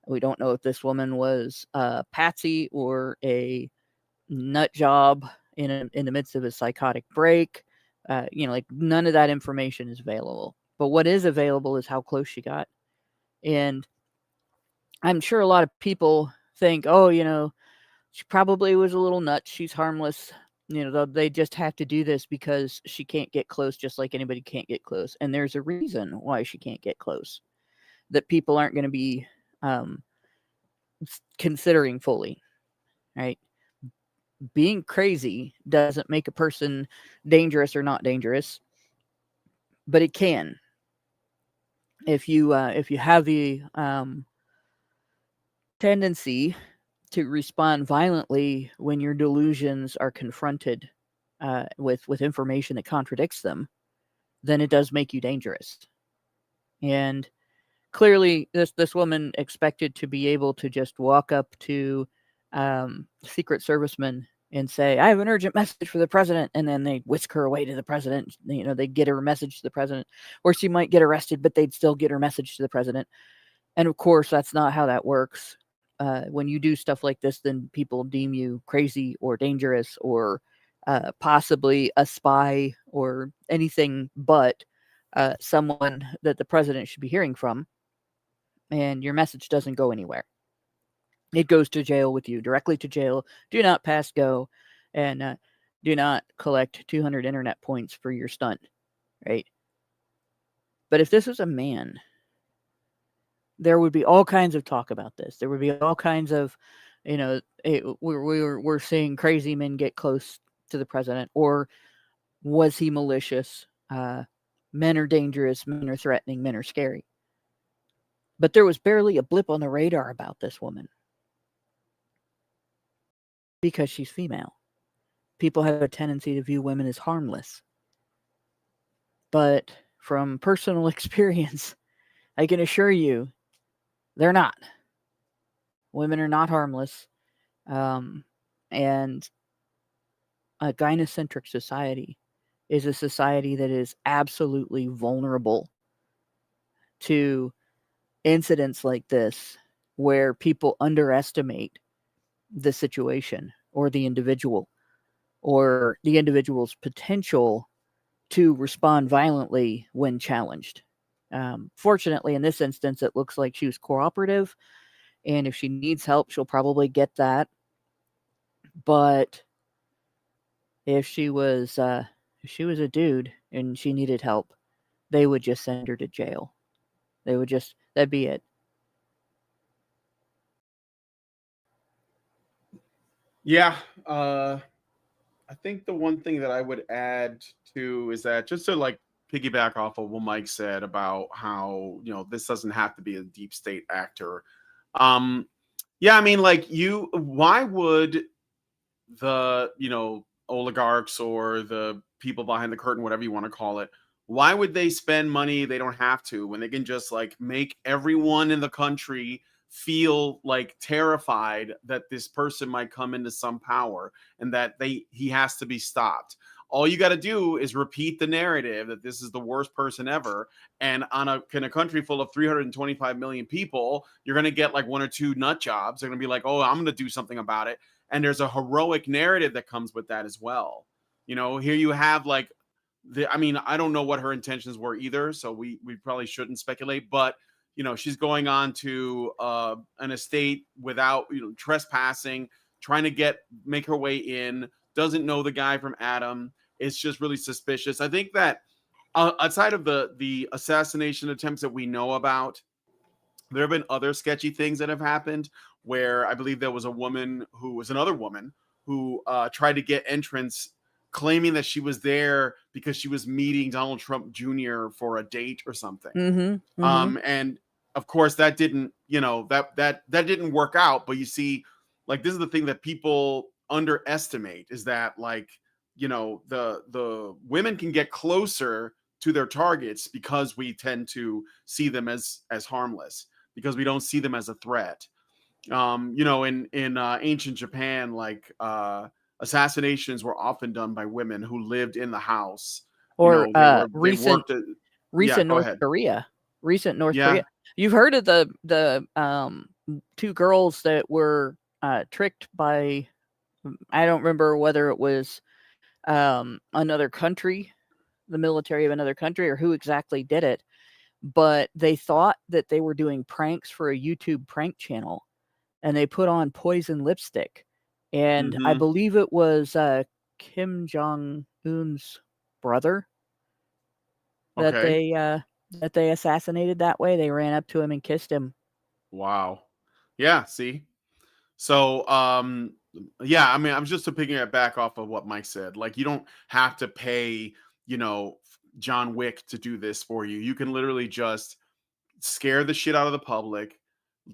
We don't know if this woman was a patsy or a nut job in the midst of a psychotic break. Like, none of that information is available. But what is available is how close she got. And I'm sure a lot of people think, she probably was a little nuts. She's harmless. They just have to do this because she can't get close, just like anybody can't get close. And there's a reason why she can't get close that people aren't going to be considering fully, right? Being crazy doesn't make a person dangerous or not dangerous, but it can. If you have the tendency to respond violently when your delusions are confronted with information that contradicts them, then it does make you dangerous. And clearly, this woman expected to be able to just walk up to Secret Servicemen and say, "I have an urgent message for the president," and then they whisk her away to the president. They get her message to the president, or she might get arrested, but they'd still get her message to the president. And of course, that's not how that works. When you do stuff like this, then people deem you crazy or dangerous or possibly a spy or anything but someone that the president should be hearing from. And your message doesn't go anywhere. It goes to jail with you, directly to jail. Do not pass go, and do not collect 200 internet points for your stunt, right? But if this was a man, there would be all kinds of talk about this. There would be all kinds of, we're seeing crazy men get close to the president, or was he malicious? Men are dangerous, men are threatening, men are scary. But there was barely a blip on the radar about this woman because she's female. People have a tendency to view women as harmless. But from personal experience, I can assure you, they're not. Women are not harmless. And a gynocentric society is a society that is absolutely vulnerable to incidents like this, where people underestimate the situation or the individual, or the individual's potential to respond violently when challenged. Fortunately, in this instance, it looks like she was cooperative, and if she needs help, she'll probably get that. But if she was a dude and she needed help, they would just send her to jail. That'd be it. Yeah. I think the one thing that I would add to is that, just to like piggyback off of what Mike said about how, this doesn't have to be a deep state actor. Yeah, I mean, like, why would the, oligarchs or the people behind the curtain, whatever you want to call it, why would they spend money they don't have to, when they can just like make everyone in the country feel like terrified that this person might come into some power and that he has to be stopped? All you got to do is repeat the narrative that this is the worst person ever, and in a country full of 325 million people, you're going to get like one or two nut jobs. They're going to be like, oh, I'm going to do something about it. And there's a heroic narrative that comes with that as well. Here you have like I don't know what her intentions were either, so we probably shouldn't speculate. But she's going on to an estate without trespassing, trying to make her way in. Doesn't know the guy from Adam. It's just really suspicious. I think that outside of the assassination attempts that we know about, there have been other sketchy things that have happened, where I believe there was another woman who tried to get entrance, claiming that she was there because she was meeting Donald Trump Jr. for a date or something. Mm-hmm, mm-hmm. And of course that didn't, that didn't work out. But you see, like, this is the thing that people underestimate, is that, like, the women can get closer to their targets because we tend to see them as harmless, because we don't see them as a threat. In ancient Japan, like, assassinations were often done by women who lived in the house. Or They worked at, yeah, recent go North ahead. Korea. Recent North Yeah. Korea. You've heard of the two girls that were tricked by, I don't remember whether it was another country, the military of another country, or who exactly did it, but they thought that they were doing pranks for a YouTube prank channel, and they put on poison lipstick. And I Mm-hmm. believe it was Kim Jong-un's brother that Okay. they assassinated that way. They ran up to him and kissed him. Wow. Yeah. See. So, yeah, I mean, I'm just picking it back off of what Mike said. Like, you don't have to pay, John Wick to do this for you. You can literally just scare the shit out of the public,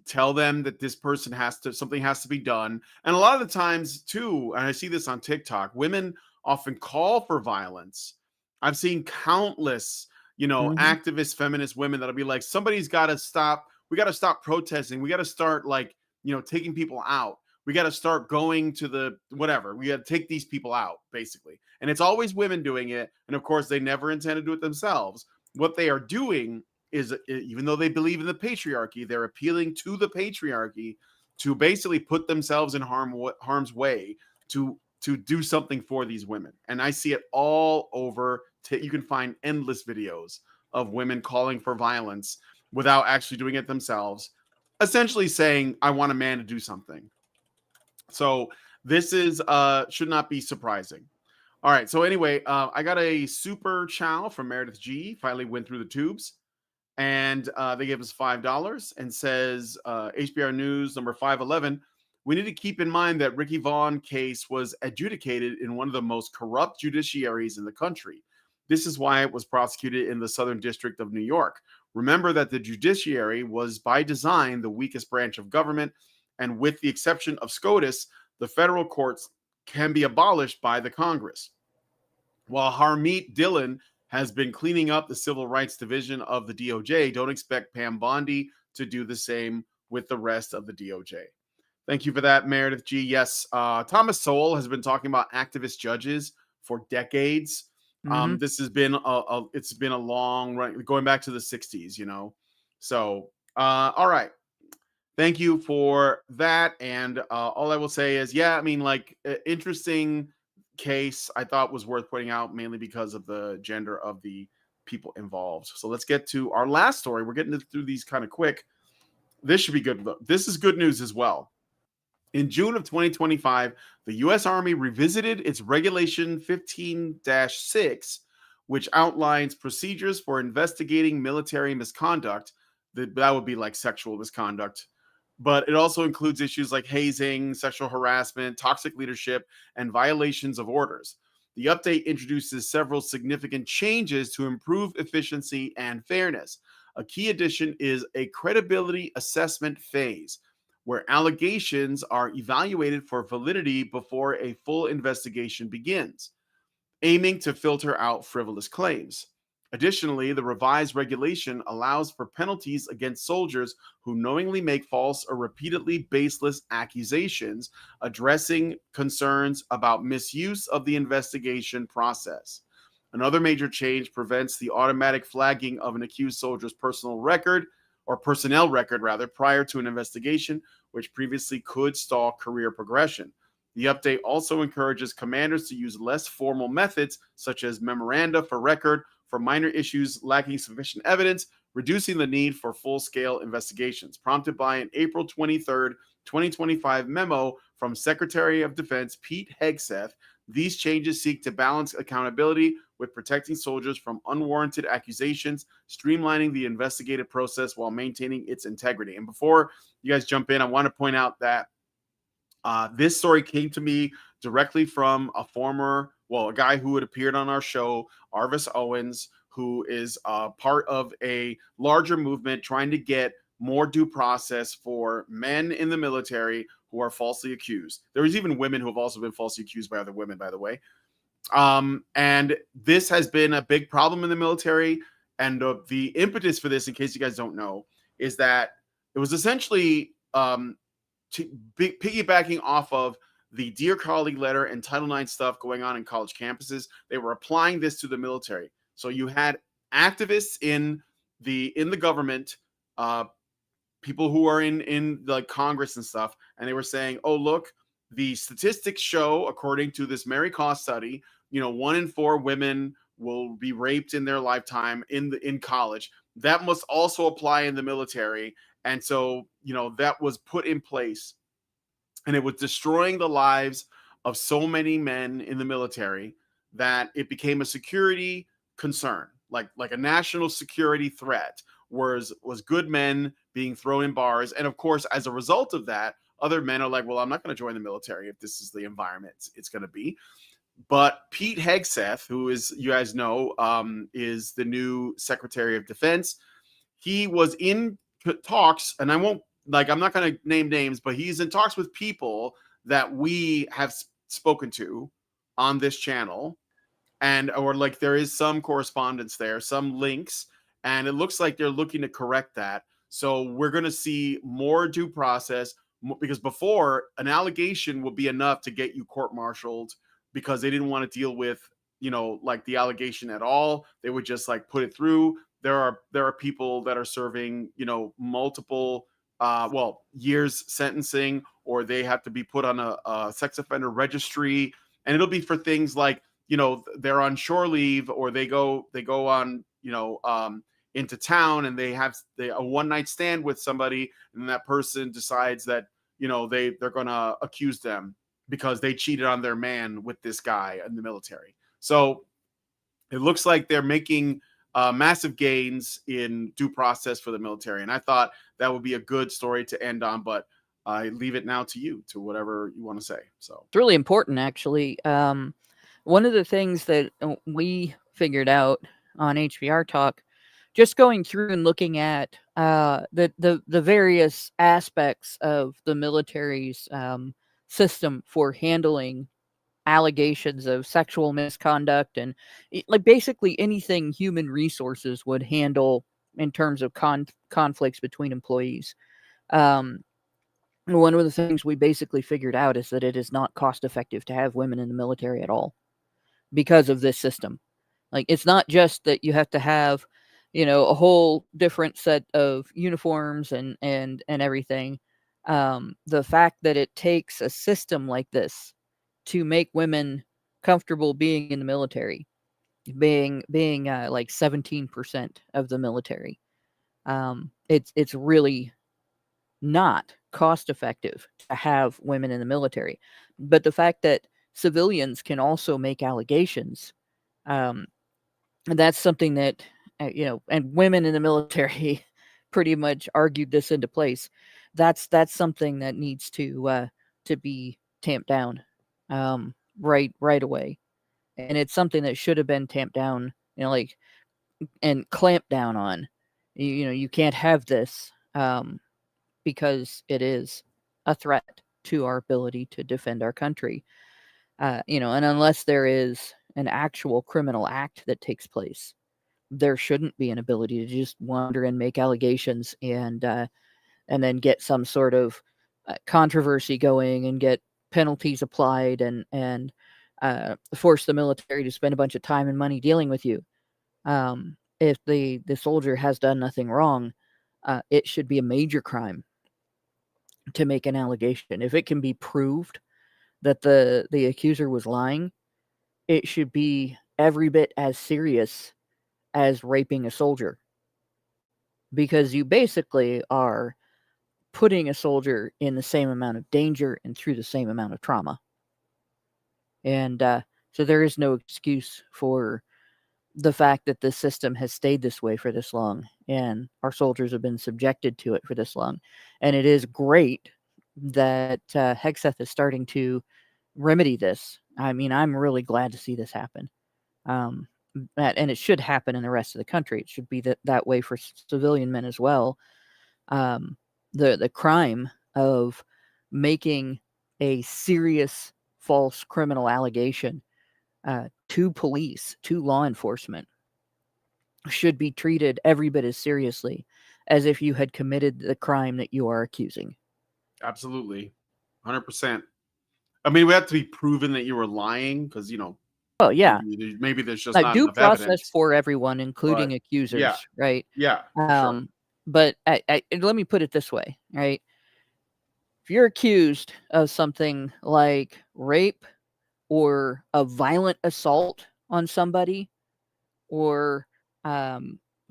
tell them that this person something has to be done. And a lot of the times too, and I see this on TikTok, women often call for violence. I've seen countless, Mm-hmm. activist feminist women that'll be like, somebody's got to stop. We got to stop protesting. We got to start, like, taking people out. We got to start going to the whatever. We got to take these people out, basically. And it's always women doing it. And of course, they never intend to do it themselves. What they are doing is, even though they believe in the patriarchy, they're appealing to the patriarchy to basically put themselves in harm's way to do something for these women. And I see it all over. You can find endless videos of women calling for violence without actually doing it themselves, essentially saying, I want a man to do something. So this is should not be surprising. All right. So anyway, I got a super chow from Meredith G. Finally went through the tubes. And they gave us $5 and says HBR News number 511. We need to keep in mind that Ricky Vaughn case was adjudicated in one of the most corrupt judiciaries in the country. This is why it was prosecuted in the Southern District of New York. Remember that the judiciary was by design the weakest branch of government, and with the exception of SCOTUS, the federal courts can be abolished by the Congress. While Harmeet Dillon has been cleaning up the Civil Rights Division of the DOJ, don't expect Pam Bondi to do the same with the rest of the DOJ. Thank you for that, Meredith G. Yes, Thomas Sowell has been talking about activist judges for decades. Mhm. This has been it's been a long run, going back to the 60s, you know. So, all right. Thank you for that. And all I will say is, yeah, I mean, like, interesting case. I thought was worth pointing out, mainly because of the gender of the people involved. So let's get to our last story. We're getting through these kind of quick. This should be good. This is good news as well. In June of 2025, the U.S. Army revisited its Regulation 15-6, which outlines procedures for investigating military misconduct. That would be like sexual misconduct. But it also includes issues like hazing, sexual harassment, toxic leadership, and violations of orders. The update introduces several significant changes to improve efficiency and fairness. A key addition is a credibility assessment phase, where allegations are evaluated for validity before a full investigation begins, aiming to filter out frivolous claims. Additionally, the revised regulation allows for penalties against soldiers who knowingly make false or repeatedly baseless accusations, addressing concerns about misuse of the investigation process. Another major change prevents the automatic flagging of an accused soldier's personnel record rather, prior to an investigation, which previously could stall career progression. The update also encourages commanders to use less formal methods, such as memoranda for record, for minor issues lacking sufficient evidence, reducing the need for full-scale investigations. Prompted by an April 23rd, 2025 memo from Secretary of Defense Pete Hegseth, these changes seek to balance accountability with protecting soldiers from unwarranted accusations, streamlining the investigative process while maintaining its integrity. And before you guys jump in, I want to point out that this story came to me directly from a guy who had appeared on our show, Arvis Owens, who is part of a larger movement trying to get more due process for men in the military who are falsely accused. There's even women who have also been falsely accused by other women, by the way. And this has been a big problem in the military. And the impetus for this, in case you guys don't know, is that it was essentially piggybacking off of the Dear Colleague letter and Title IX stuff going on in college campuses. They were applying this to the military. So you had activists in the government, people who are in the Congress and stuff, and they were saying, "Oh, look, the statistics show, according to this Mary Koss study, 1 in 4 women will be raped in their lifetime in college. That must also apply in the military." And so, that was put in place, and it was destroying the lives of so many men in the military that it became a security concern, like a national security threat. Was good men being thrown in bars, and of course, as a result of that, other men are like, "Well, I'm not going to join the military if this is the environment it's going to be." But Pete Hegseth, who is, you guys know, is the new Secretary of Defense. He was in talks, and I'm not going to name names, but he's in talks with people that we have spoken to on this channel, or like there is some correspondence there, some links, and it looks like they're looking to correct that. So we're going to see more due process, because before, an allegation would be enough to get you court-martialed, because they didn't want to deal with, like the allegation at all. They would just like put it through. There are people that are serving, multiple years sentencing, or they have to be put on a sex offender registry, and it'll be for things like, they're on shore leave, or they go on, into town, and they have a one-night stand with somebody, and that person decides that, they're going to accuse them because they cheated on their man with this guy in the military. So it looks like they're making massive gains in due process for the military. And I thought that would be a good story to end on, but I leave it now to you, to whatever you want to say. So It's really important, actually. One of the things that we figured out on HBR Talk, just going through and looking at the various aspects of the military's system for handling allegations of sexual misconduct and like basically anything human resources would handle in terms of conflicts between employees. Um, One of the things we basically figured out is that it is not cost effective to have women in the military at all because of this system. Like, it's not just that you have to have, a whole different set of uniforms and everything. The fact that it takes a system like this to make women comfortable being in the military, being like 17% of the military. It's really not cost effective to have women in the military. But the fact that civilians can also make allegations, um, and that's something that, and women in the military pretty much argued this into place. That's something that needs to be tamped down, right away. And it's something that should have been tamped down, like, and clamped down on. You can't have this, because it is a threat to our ability to defend our country. And unless there is an actual criminal act that takes place, there shouldn't be an ability to just wander and make allegations and then get some sort of controversy going and get penalties applied and force the military to spend a bunch of time and money dealing with you. If the soldier has done nothing wrong, it should be a major crime to make an allegation. If it can be proved that the accuser was lying, it should be every bit as serious as raping a soldier, because you basically are putting a soldier in the same amount of danger and through the same amount of trauma. And so there is no excuse for the fact that the system has stayed this way for this long and our soldiers have been subjected to it for this long. And it is great that Hexeth is starting to remedy this. I mean, I'm really glad to see this happen. And it should happen in the rest of the country. It should be that way for civilian men as well. The crime of making a serious false criminal allegation to police, to law enforcement, should be treated every bit as seriously as if you had committed the crime that you are accusing. absolutely, 100%. I mean, we have to be proven that you were lying because Oh yeah, maybe there's just like not due enough process evidence. for everyone, including But accusers, yeah, right? yeah, for sure. But let me put it this way, right? If you're accused of something like rape or a violent assault on somebody or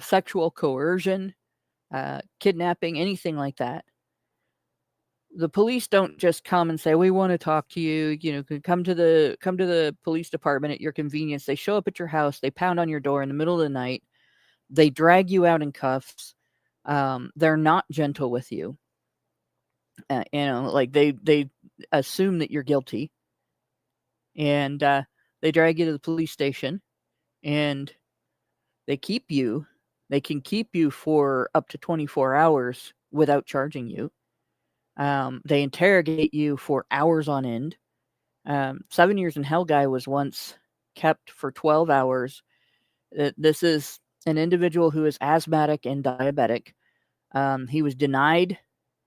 sexual coercion, kidnapping, anything like that, the police don't just come and say, "We want to talk to you. Come to the police department at your convenience." They show up at your house. They pound on your door in the middle of the night. They drag you out in cuffs. They're not gentle with you. Like they assume that you're guilty, and they drag you to the police station, and they keep you. They can keep you for up to 24 hours without charging you. They interrogate you for hours on end. 7 Years in Hell guy was once kept for 12 hours. This is an individual who is asthmatic and diabetic. He was denied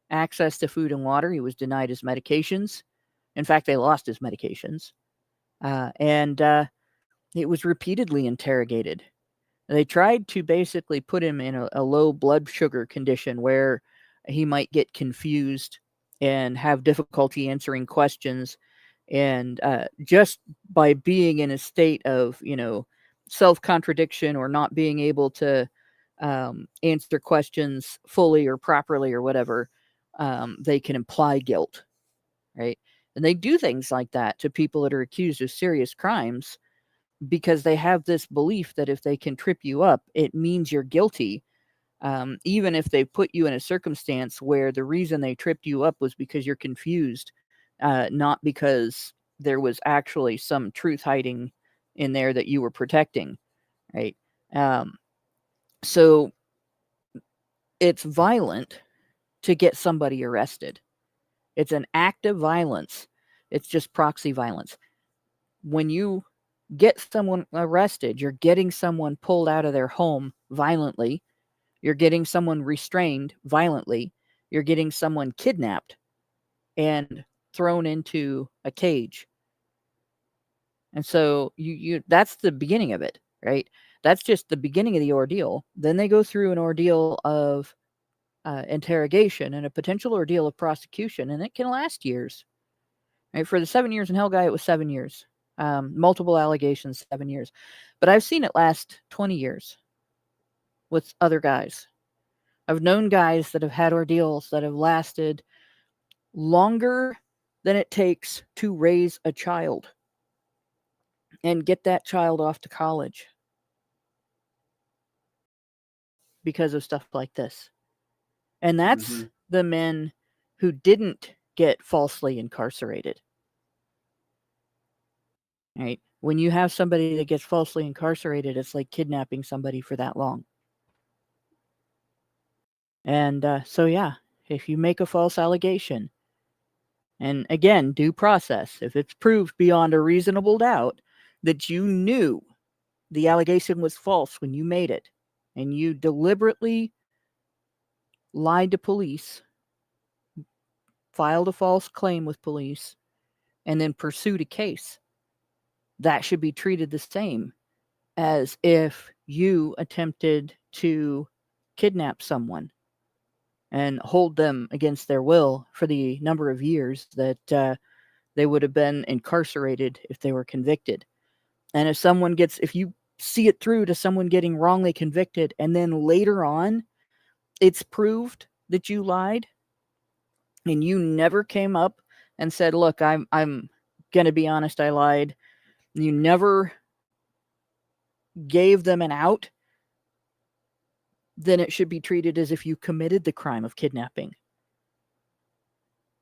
access to food and water. He was denied his medications. In fact, they lost his medications. And it was repeatedly interrogated. They tried to basically put him in a low blood sugar condition where he might get confused and have difficulty answering questions. And just by being in a state of, self-contradiction or not being able to answer questions fully or properly or whatever, they can imply guilt, right? And they do things like that to people that are accused of serious crimes because they have this belief that if they can trip you up, it means you're guilty. Even if they put you in a circumstance where the reason they tripped you up was because you're confused, not because there was actually some truth hiding in there that you were protecting, right? So it's violent to get somebody arrested. It's an act of violence. It's just proxy violence. When you get someone arrested, you're getting someone pulled out of their home violently. You're getting someone restrained violently. You're getting someone kidnapped and thrown into a cage. And so you that's the beginning of it, right? That's just the beginning of the ordeal. Then they go through an ordeal of interrogation and a potential ordeal of prosecution, and it can last years. Right? For the 7 years in Hell Guy, it was 7 years. Multiple allegations, 7 years. But I've seen it last 20 years with other guys. I've known guys that have had ordeals that have lasted longer than it takes to raise a child and get that child off to college because of stuff like this. And that's the men who didn't get falsely incarcerated. Right? When you have somebody that gets falsely incarcerated, it's like kidnapping somebody for that long. And so, yeah, if you make a false allegation, and again, due process, if it's proved beyond a reasonable doubt that you knew the allegation was false when you made it, and you deliberately lied to police, filed a false claim with police, and then pursued a case, that should be treated the same as if you attempted to kidnap someone and hold them against their will for the number of years that they would have been incarcerated if they were convicted. And if you see it through to someone getting wrongly convicted, and then later on, it's proved that you lied, and you never came up and said, "Look, I'm going to be honest, I lied." You never gave them an out, then it should be treated as if you committed the crime of kidnapping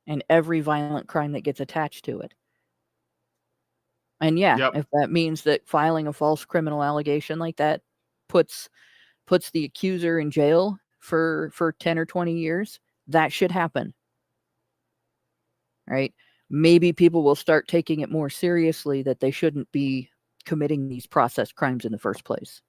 and every violent crime that gets attached to it. And yeah, if that means that filing a false criminal allegation like that puts the accuser in jail for 10 or 20 years, that should happen. Right? Maybe people will start taking it more seriously that they shouldn't be committing these process crimes in the first place.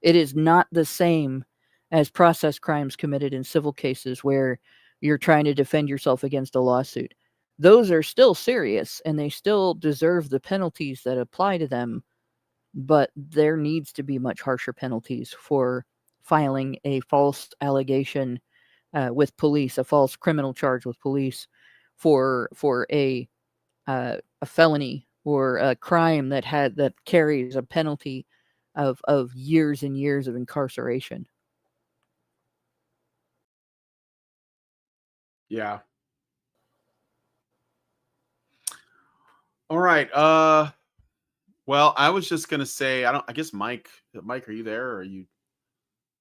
It is not the same as process crimes committed in civil cases where you're trying to defend yourself against a lawsuit. Those are still serious and they still deserve the penalties that apply to them, but there needs to be much harsher penalties for filing a false allegation with police, a false criminal charge with police for a felony or a crime that carries a penalty of years and years of incarceration. Yeah. All right. Well, I was just gonna say, I guess Mike, are you there? Or he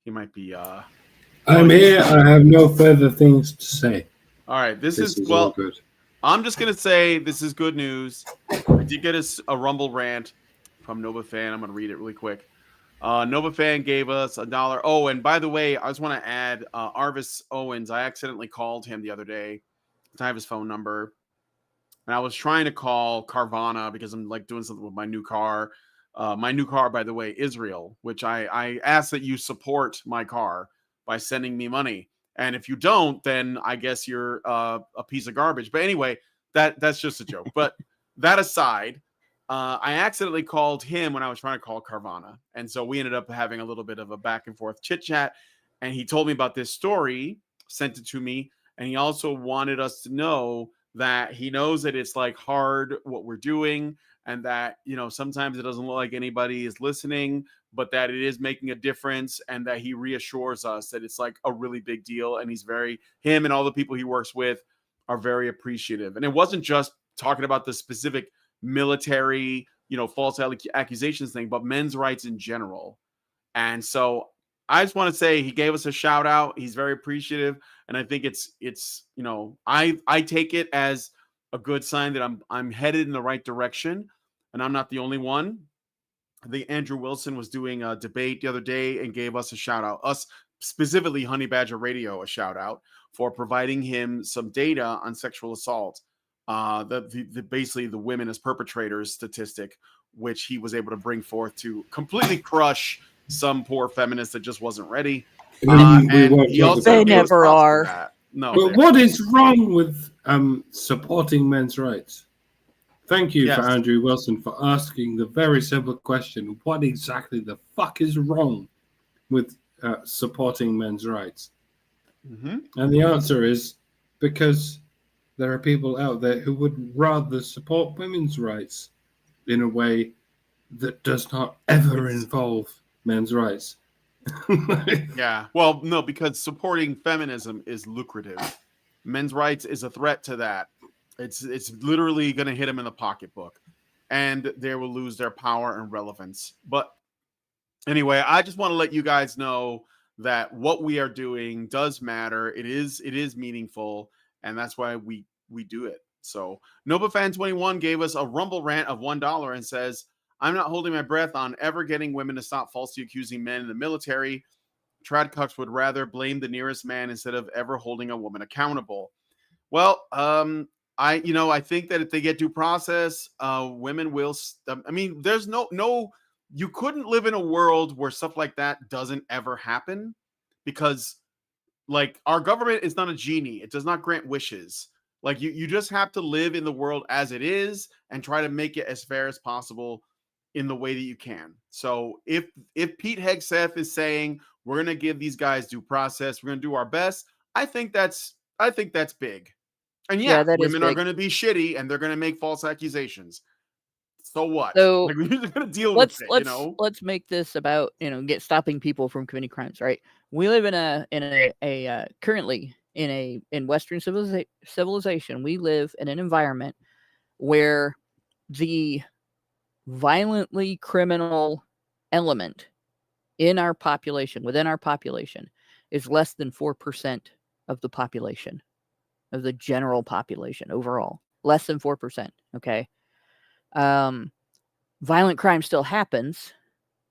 might be I'm here. I have no further things to say. All right. This is all good. I'm just gonna say this is good news. I did get a Rumble rant from Nova Fan. I'm gonna read it really quick. Nova Fan gave us $1. Oh, and by the way, I just want to add Arvis Owens. I accidentally called him the other day. I have his phone number. And I was trying to call Carvana because I'm like doing something with my new car. My new car, by the way, Israel, which I ask that you support my car by sending me money. And if you don't, then I guess you're a piece of garbage. But anyway, that's just a joke. But that aside, I accidentally called him when I was trying to call Carvana. And so we ended up having a little bit of a back and forth chit chat. And he told me about this story, sent it to me. And he also wanted us to know that he knows that it's like hard what we're doing and that, sometimes it doesn't look like anybody is listening, but that it is making a difference and that he reassures us that it's like a really big deal. And him and all the people he works with are very appreciative. And it wasn't just talking about the specific military, false accusations thing, but men's rights in general. And so I just want to say he gave us a shout out. He's very appreciative, and I think it's I take it as a good sign that I'm headed in the right direction, and I'm not the only one. I think Andrew Wilson was doing a debate the other day and gave us a shout out. Us specifically, Honey Badger Radio, a shout out for providing him some data on sexual assault. Basically the women as perpetrators statistic, which he was able to bring forth to completely crush some poor feminist that just wasn't ready. And he also They never are. That. No, but what is wrong with supporting men's rights? Thank you for Andrew Wilson for asking the very simple question: what exactly the fuck is wrong with supporting men's rights? Mm-hmm. And the answer is because there are people out there who would rather support women's rights in a way that does not ever involve men's rights. Yeah. Well, no, because supporting feminism is lucrative. Men's rights is a threat to that. It's literally going to hit them in the pocketbook, and they will lose their power and relevance. But anyway, I just want to let you guys know that what we are doing does matter. It is meaningful, and that's why we do it. So NovaFan21 gave us a Rumble rant of $1 and says, "I'm not holding my breath on ever getting women to stop falsely accusing men in the military. Tradcucks would rather blame the nearest man instead of ever holding a woman accountable." Well, I think that if they get due process, women will. There's no. You couldn't live in a world where stuff like that doesn't ever happen, because, like, our government is not a genie. It does not grant wishes. Like, you just have to live in the world as it is and try to make it as fair as possible in the way that you can. So if Pete Hegseth is saying we're going to give these guys due process, we're going to do our best, I think that's big. And women are going to be shitty and they're going to make false accusations. So what? So like, we're just going to deal with it. Let's make this about stopping people from committing crimes, right? We live in a currently in Western civilization. We live in an environment where the violently criminal element within our population, is less than 4% of the population, of the general population overall. Less than 4%. Okay. Violent crime still happens,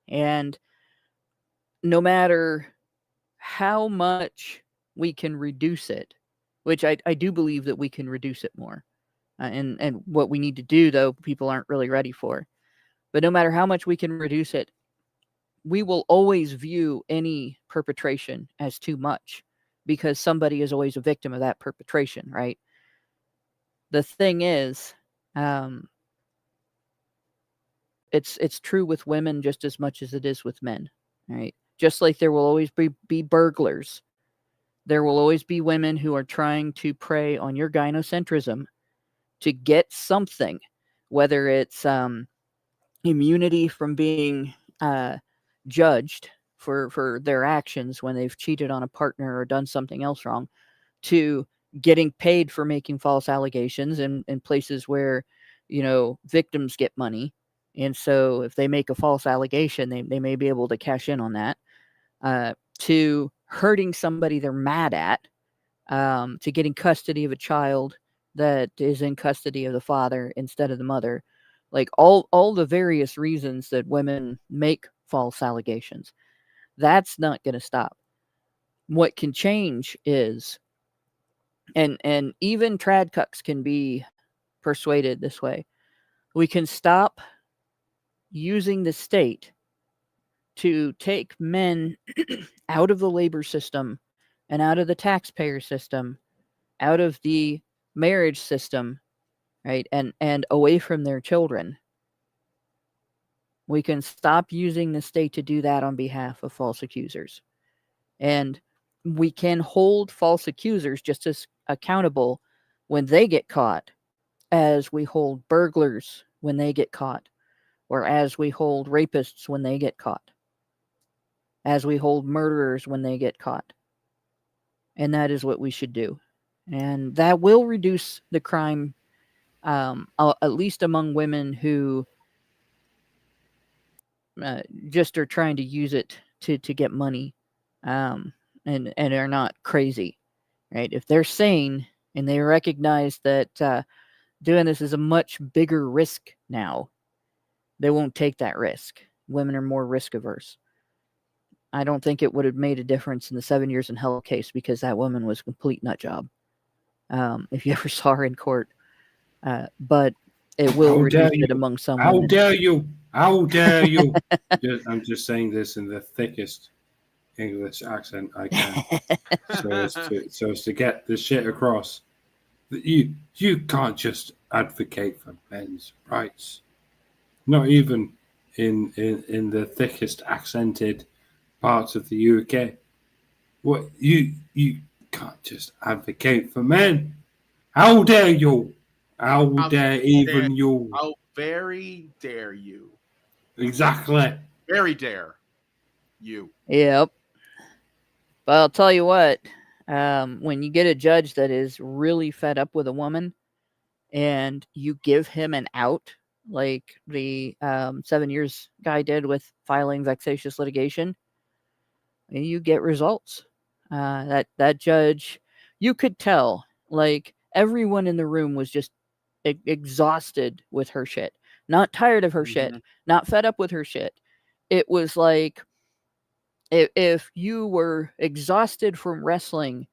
and no matter how much we can reduce it, which I do believe that we can reduce it more, and what we need to do, though, people aren't really ready for. But no matter how much we can reduce it, we will always view any perpetration as too much, because somebody is always a victim of that perpetration, right? The thing is, it's true with women just as much as it is with men, right? Just like there will always be burglars, there will always be women who are trying to prey on your gynocentrism to get something, whether it's immunity from being judged for their actions when they've cheated on a partner or done something else wrong, to getting paid for making false allegations in places where victims get money. And so if they make a false allegation, they may be able to cash in on that, to hurting somebody they're mad at, to getting custody of a child that is in custody of the father instead of the mother. Like all the various reasons that women make false allegations. That's not going to stop. What can change is, and even tradcucks can be persuaded this way, we can stop using the state to take men out of the labor system and out of the taxpayer system, out of the marriage system, right, and away from their children. We can stop using the state to do that on behalf of false accusers. And we can hold false accusers just as accountable when they get caught as we hold burglars when they get caught, or as we hold rapists when they get caught, as we hold murderers when they get caught. And that is what we should do. And that will reduce the crime, at least among women who just are trying to use it to get money, and are not crazy, right? If they're sane and they recognize that doing this is a much bigger risk now, they won't take that risk. Women are more risk averse. I don't think it would have made a difference in the 7 years in hell case because that woman was a complete nut job. If you ever saw her in court, but it will How dare reduce you? it among some How women. dare you? How dare you? I'm just saying this in the thickest English accent I can, so as to get the shit across. That you can't just advocate for men's rights, not even in the thickest accented parts of the UK. What you can't just advocate for men. How dare you? How dare even you? How very dare you? Exactly. Very dare you. Yep. But I'll tell you what, when you get a judge that is really fed up with a woman and you give him an out, like the 7 years guy did with filing vexatious litigation, you get results. That judge, you could tell, like everyone in the room was just exhausted with her shit, not tired of her shit, not fed up with her shit. It was like if you were exhausted from wrestling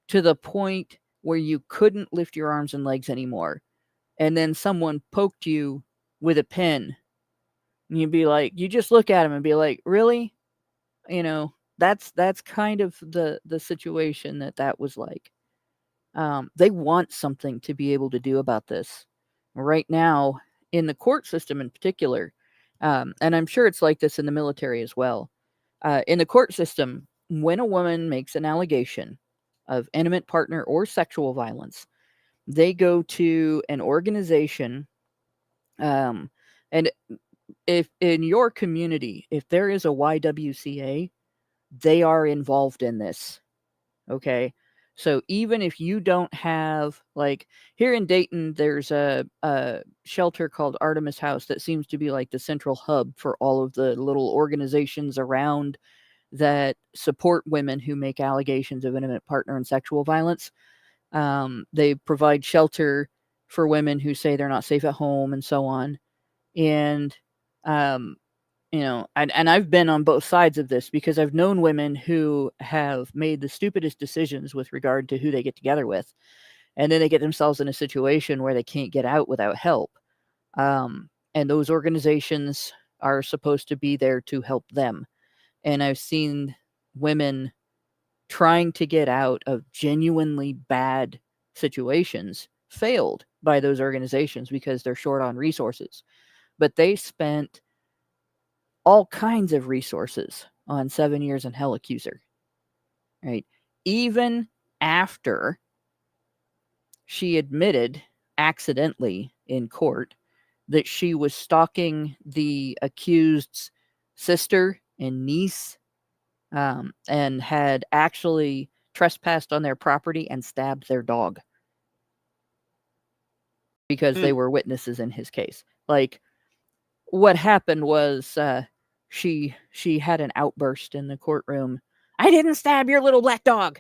to the point where you couldn't lift your arms and legs anymore, and then someone poked you with a pin, and you'd be like, you just look at him and be like, really? You know, that's kind of the situation that was like. They want something to be able to do about this right now in the court system in particular, and I'm sure it's like this in the military as well. In the court system, when a woman makes an allegation of intimate partner or sexual violence, they go to an organization, and if in your community, if there is a YWCA, they are involved in this. Okay. So even if you don't have, like, here in Dayton, there's a shelter called Artemis House that seems to be like the central hub for all of the little organizations around that support women who make allegations of intimate partner and sexual violence. They provide shelter for women who say they're not safe at home and so on. And and I've been on both sides of this because I've known women who have made the stupidest decisions with regard to who they get together with, and then they get themselves in a situation where they can't get out without help. And those organizations are supposed to be there to help them. And I've seen women trying to get out of genuinely bad situations failed by those organizations because they're short on resources. But they spent all kinds of resources on 7 years in hell accuser, right? Even after she admitted accidentally in court that she was stalking the accused's sister and niece, and had actually trespassed on their property and stabbed their dog because they were witnesses in his case. Like, what happened was she had an outburst in the courtroom. I didn't stab your little black dog.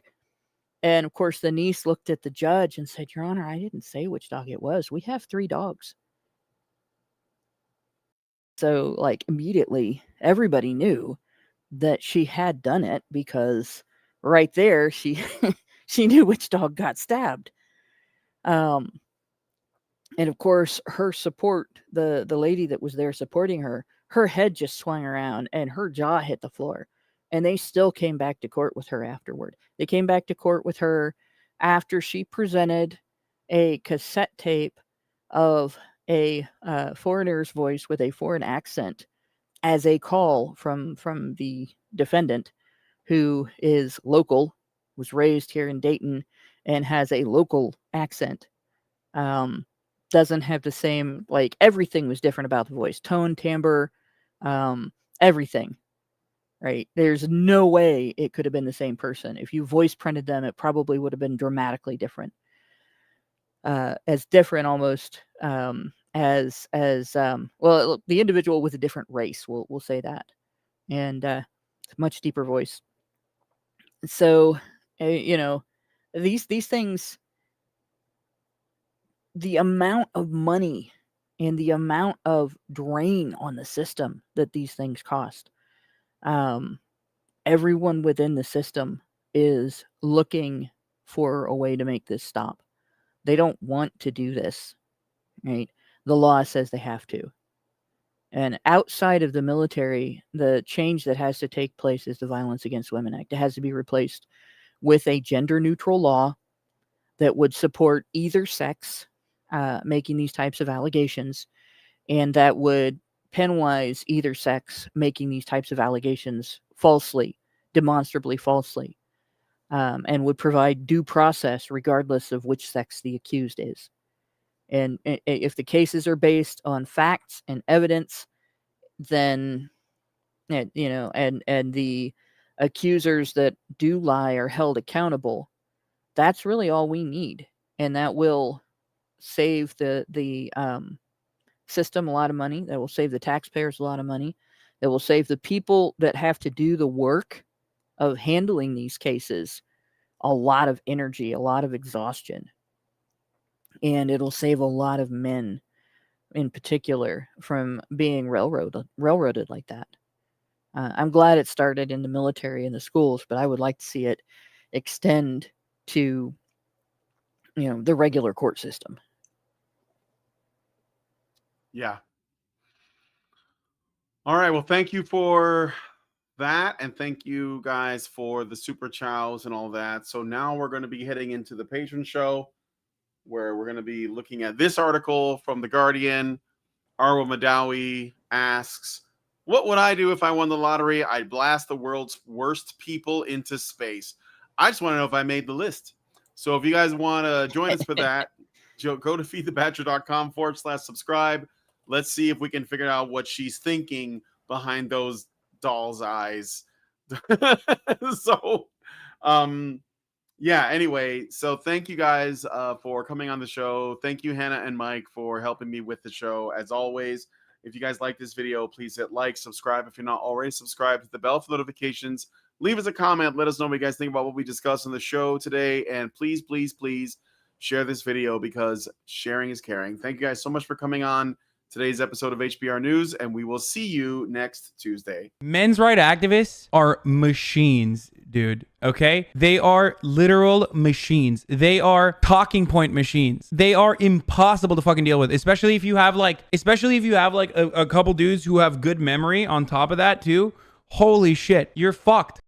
And of course, the niece looked at the judge and said, Your Honor, I didn't say which dog it was. We have 3 dogs. So, like, immediately, everybody knew that she had done it because right there, she she knew which dog got stabbed. And of course, her support, the lady that was there supporting her, her head just swung around and her jaw hit the floor. And they still came back to court with her afterward. They came back to court with her after she presented a cassette tape of a foreigner's voice with a foreign accent as a call from the defendant, who is local, was raised here in Dayton, and has a local accent. Doesn't have the same, like, everything was different about the voice, tone, timbre, everything, right? There's no way it could have been the same person. If you voice printed them, it probably would have been dramatically different. As different almost well, the individual with a different race. We'll say that, and much deeper voice. So, these things, the amount of money and the amount of drain on the system that these things cost. Everyone within the system is looking for a way to make this stop. They don't want to do this, right? The law says they have to. And outside of the military, the change that has to take place is the Violence Against Women Act. It has to be replaced with a gender-neutral law that would support either sex making these types of allegations, and that would penalize either sex making these types of allegations falsely, demonstrably falsely, and would provide due process regardless of which sex the accused is. And if the cases are based on facts and evidence, then, and the accusers that do lie are held accountable, that's really all we need. And that will save the system a lot of money. That will save the taxpayers a lot of money. That will save the people that have to do the work of handling these cases a lot of energy, a lot of exhaustion. And it'll save a lot of men in particular from being railroaded like that. I'm glad it started in the military and the schools, but I would like to see it extend to, the regular court system. Yeah. All right. Well, thank you for that. And thank you guys for the super chows and all that. So now we're going to be heading into the patron show, where we're going to be looking at this article from The Guardian. Arwa Madawi asks, what would I do if I won the lottery? I'd blast the world's worst people into space. I just want to know if I made the list. So if you guys want to join us for that, go to feedthebadger.com/subscribe. Let's see if we can figure out what she's thinking behind those doll's eyes. So, yeah, anyway, so thank you guys for coming on the show. Thank you, Hannah and Mike, for helping me with the show. As always, if you guys like this video, please hit like, subscribe if you're not already subscribed, hit the bell for notifications, leave us a comment, let us know what you guys think about what we discussed on the show today, and please, please, please share this video because sharing is caring. Thank you guys so much for coming on today's episode of HBR News, and we will see you next Tuesday. Men's rights activists are machines, dude. Okay? They are literal machines. They are talking point machines. They are impossible to fucking deal with, especially if you have like a couple dudes who have good memory on top of that too. Holy shit, you're fucked.